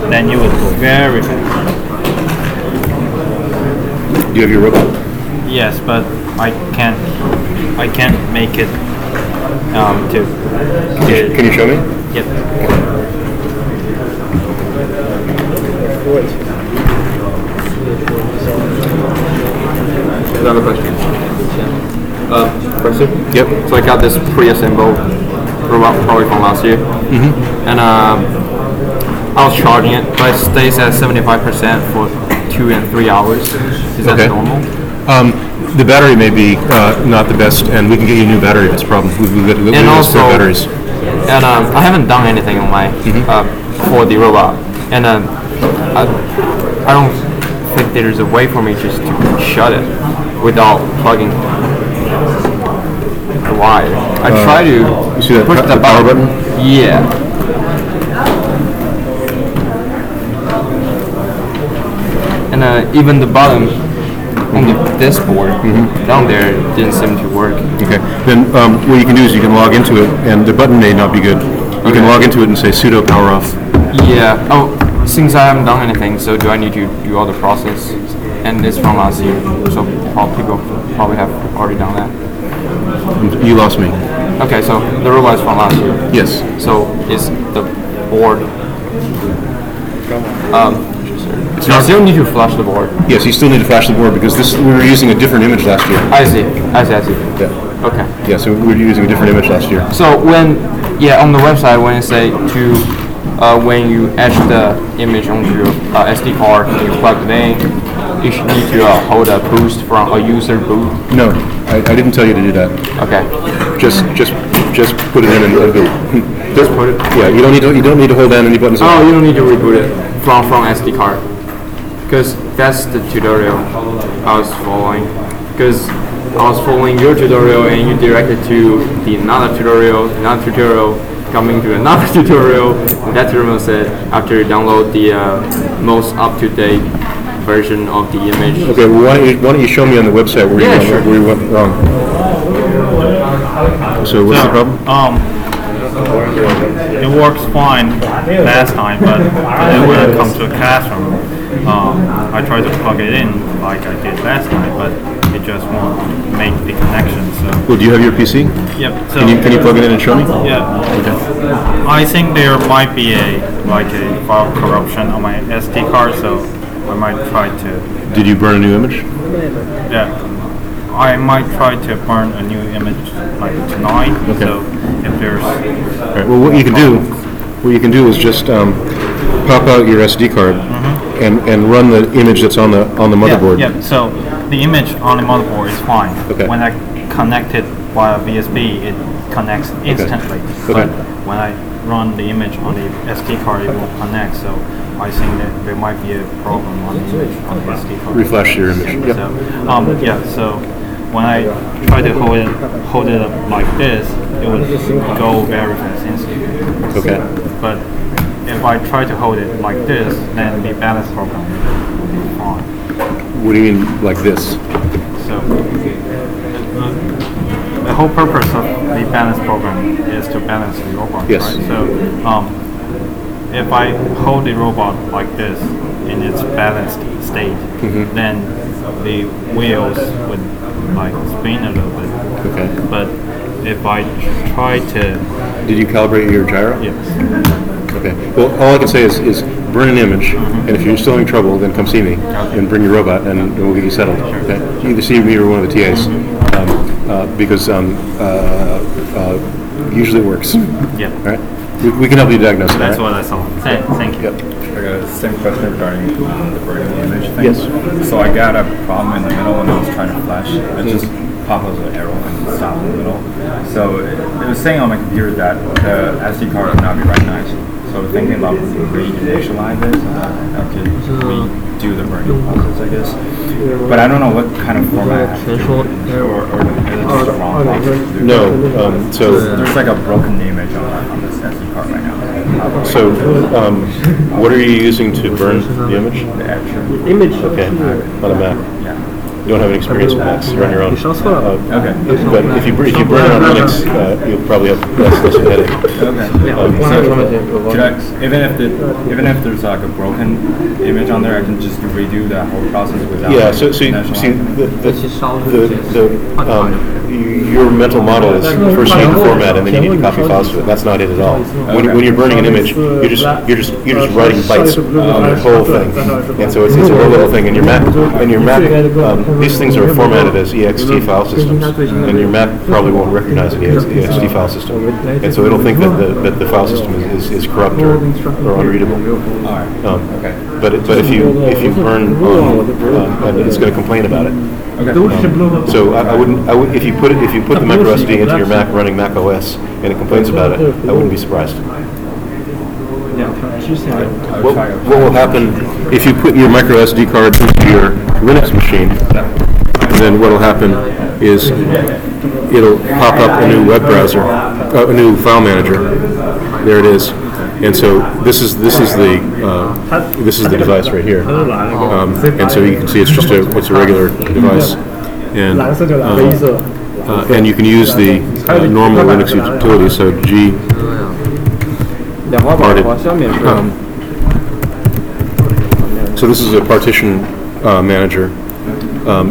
then you would go very fast. Do you have your robot? Yes, but I can't make it to. Can you show me? Yep. Another question. Professor? Yep. So I got this pre-assembled robot probably from last year. And I was charging it, but it stays at 75% for 2 and 3 hours. Is that normal? The battery may be not the best, and we can get you a new battery if it's a problem. We've got spare batteries. And I haven't done anything on my for the robot, and I don't think there's a way for me just to shut it without plugging the wire. I try to you see that push the power button? Yeah. And even the bottom on this board down there didn't seem to work. Okay. Then what you can do is you can log into it, and the button may not be good. You can log into it and say sudo power off. Yeah. Oh, since I haven't done anything, so do I need to do all the process? And it's from last year, so people probably have already done that. You lost me. Okay, so the robot is from last year. Yes. So is the board? It's I not. still need to flash the board. Yes, you still need to flash the board because we were using a different image last year. I see. Yeah. Okay. Yeah. So we were using a different image last year. So on the website when it say when you etch the image onto your SD card and you plug it in, you should need to hold a boost from a user boot. No, I didn't tell you to do that. Okay. Just put it in and boot. Just put it. Yeah. You don't need to hold down any buttons. Oh, you don't need to reboot it from SD card. Because that's the tutorial I was following. Because I was following your tutorial and you directed to another tutorial, coming to another tutorial. And that tutorial said after you download the most up-to-date version of the image. Okay, well, why don't you show me on the website where you went wrong? So what's the problem? it works fine last time, but when it comes to a classroom, I try to plug it in like I did last time, but it just won't make the connection. So. Well, do you have your PC? Yep. So Can you plug it in and show me? Yeah. Okay. I think there might be a file corruption on my SD card, so I might try to. Did you burn a new image? Yeah. I might try to burn a new image like tonight. Okay. So if there's. All right. Well, what you can do is just pop out your SD card and run the image that's on the motherboard. Yeah. So the image on the motherboard is fine. Okay. When I connect it via VSB, it connects instantly. Okay. But when I run the image on the SD card, it won't connect. So I think that there might be a problem on the image on the SD card. Refresh your image. Yep. So so when I try to hold it up like this, it would go very fast instantly. Okay. But if I try to hold it like this, then the balance program will be fine. What do you mean like this? So the whole purpose of the balance program is to balance the robot, Yes. right? So if I hold the robot like this in its balanced state, then the wheels would like spin a little bit. Okay. But if I try to... Did you calibrate your gyro? Yes. Okay. Well, all I can say is burn an image, and if you're still having trouble, then come see me and bring your robot, and we'll get you settled. Okay. Either see me or one of the TAs, because usually it works. Yeah. All right. We can help you diagnose it. That's all right? what I saw. Thank you. Yep. I got the same question regarding the burning image thing. Yes. So I got a problem in the middle when I was trying to flash. It just popped as an arrow and stopped in the middle. So it was saying on my computer that the SD card would not be recognized. So thinking about re-initialize this, I could redo the burning process, I guess. But I don't know what kind of format I have to do, or is it just the wrong thing? No. So there's like a broken image on this SD card right now. So, what are you using to burn the image? The actual Okay, on a Mac. Yeah. You don't have any experience with Macs. You're on your own. Okay. But if you burn it on Linux, you'll probably have less of a headache. Okay. Should I, even if there's like a broken image on there, I can just redo that whole process without. Yeah. So you see, your mental model is first you need to format, and then you need to copy files to it. That's not it at all. When you're burning an image, you're just writing bytes on the whole thing, and so it's a real little thing. And your Mac, these things are formatted as ext file systems, and your Mac probably won't recognize an ext file system, and so it'll think that the file system is corrupt or unreadable. But if you burn, it's going to complain about it. So I wouldn't if you put the micro SD into your Mac running Mac OS and it complains about it, I wouldn't be surprised. What will happen if you put your micro SD card into your Linux machine? Then what will happen is it'll pop up a new web browser, a new file manager. There it is. And so this is the device right here, and so you can see it's a regular device, and you can use the normal Linux utility. So G parted. So this is a partition manager,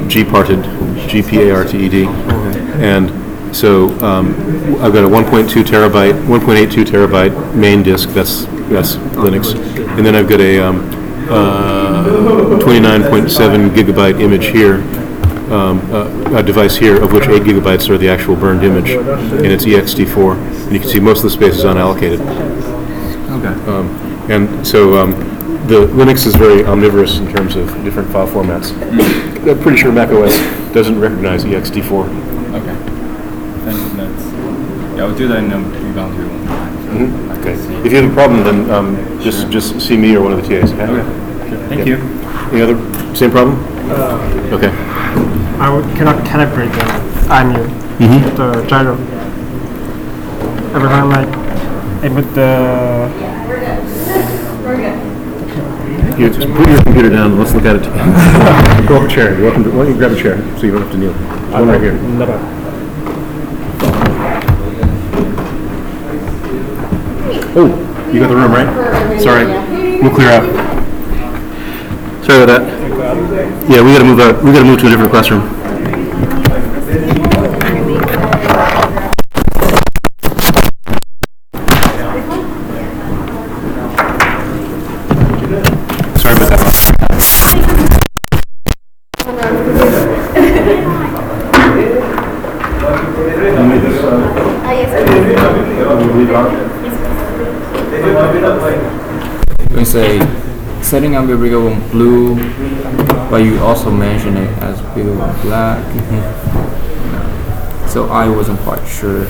G parted, GPARTED, and so I've got a 1.82 terabyte main disk. That's Linux, and then I've got a 29.7 gigabyte image here, a device here, of which 8 gigabytes are the actual burned image, and it's ext4. And you can see most of the space is unallocated. Okay. And so the Linux is very omnivorous in terms of different file formats. I'm pretty sure Mac OS doesn't recognize ext4. Okay. Yeah, I'll do that in Rebound 2. Okay. If you have a problem, then just see me or one of the TAs. Okay. Thank you. Any other same problem? Okay. I cannot calibrate the the gyro. Every time I put the... You just put your computer down and let's look at it. Go up a chair. Why don't you grab a chair so you don't have to kneel? One right here. Oh, you got the room, right? Sorry, we'll clear out. Sorry about that. Yeah, we gotta move out. We gotta move to a different classroom. Sorry about that. We say setting up your BeagleBone Blue, but you also mentioned it as BeagleBone Black. So I wasn't quite sure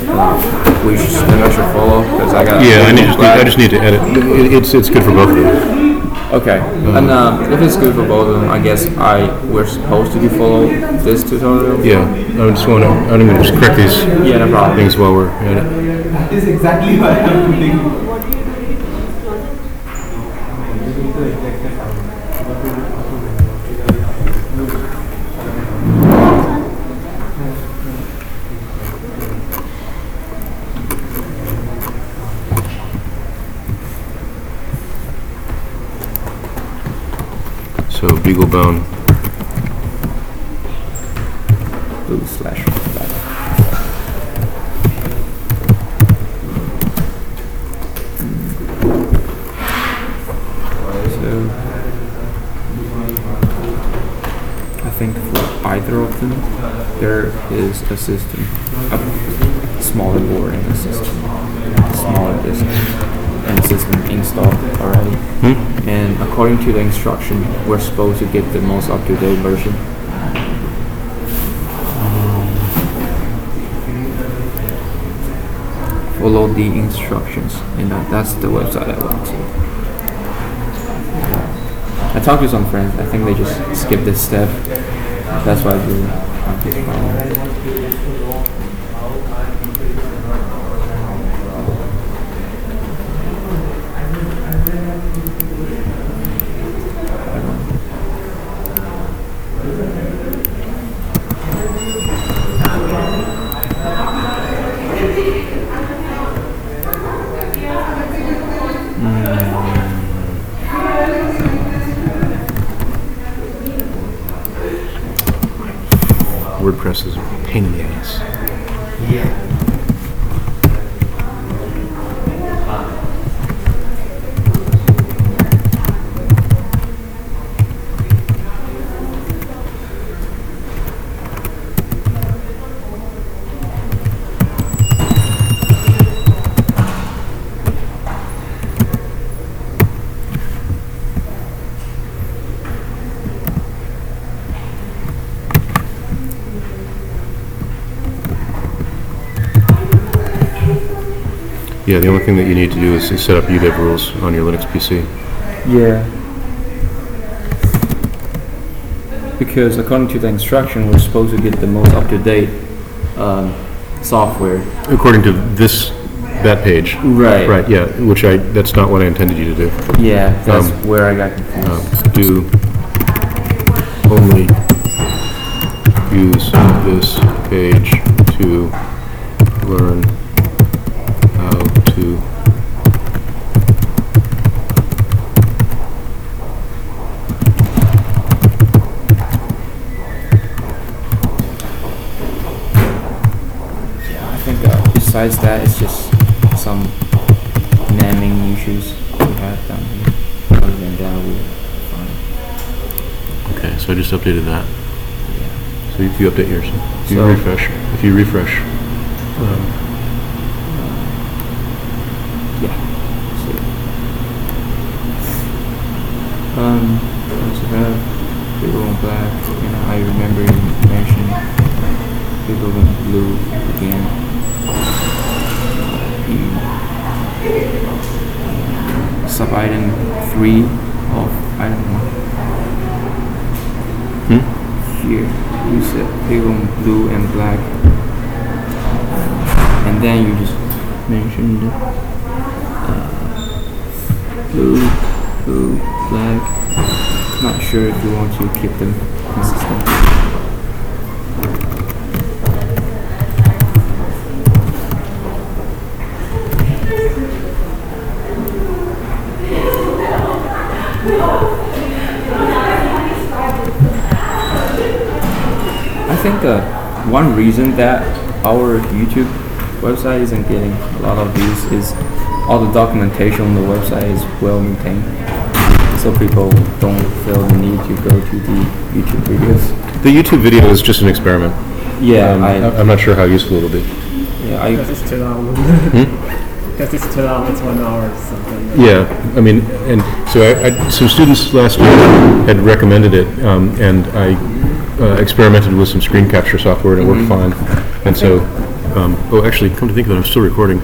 which step I should follow because I got. Yeah, I just need to edit. It's good for both of them. Okay, and if it's good for both of them, I guess we're supposed to follow this tutorial. Yeah, I'm gonna just correct these no problem. things while we're at it. That is exactly what I'm thinking. So BeagleBone Blue / black. So I think for either of them, there is a system, a smaller board in the system, smaller disk, and the system installed already. And according to the instruction, we're supposed to get the most up-to-date version. Follow the instructions, and that's the website I went to. I talked to some friends. I think they just skipped this step. That's why I do this problem. WordPress is a pain in the ass. Yeah. Yeah, the only thing that you need to do is set up UDEV rules on your Linux PC. Yeah. Because according to the instruction, we're supposed to get the most up-to-date software. According to that page. Right. Right, yeah, that's not what I intended you to do. Yeah, that's where I got confused. Do only use this page to learn how to I think besides that, it's just some naming issues we have down here. Other than that, we're fine. Okay, so I just updated that. Yeah. So if you update yours, if you refresh. Yeah. So, once you have BeagleBone Black, I remember you mentioned BeagleBone Blue again. Sub-item 3 of item 1. Here, you said BeagleBone Blue and Black, and then you just mentioned blue, black. Not sure if you want to keep them consistent. think one reason that our YouTube website isn't getting a lot of views is all the documentation on the website is well maintained, so people don't feel the need to go to the YouTube videos. The YouTube video is just an experiment. Yeah, I'm not sure how useful it'll be. Yeah, Because it's too long. Because it's too long, it's 1 hour or something. Yeah, I mean, and so some students last year had recommended it, and I experimented with some screen capture software and it worked fine. And so, actually, come to think of it, I'm still recording.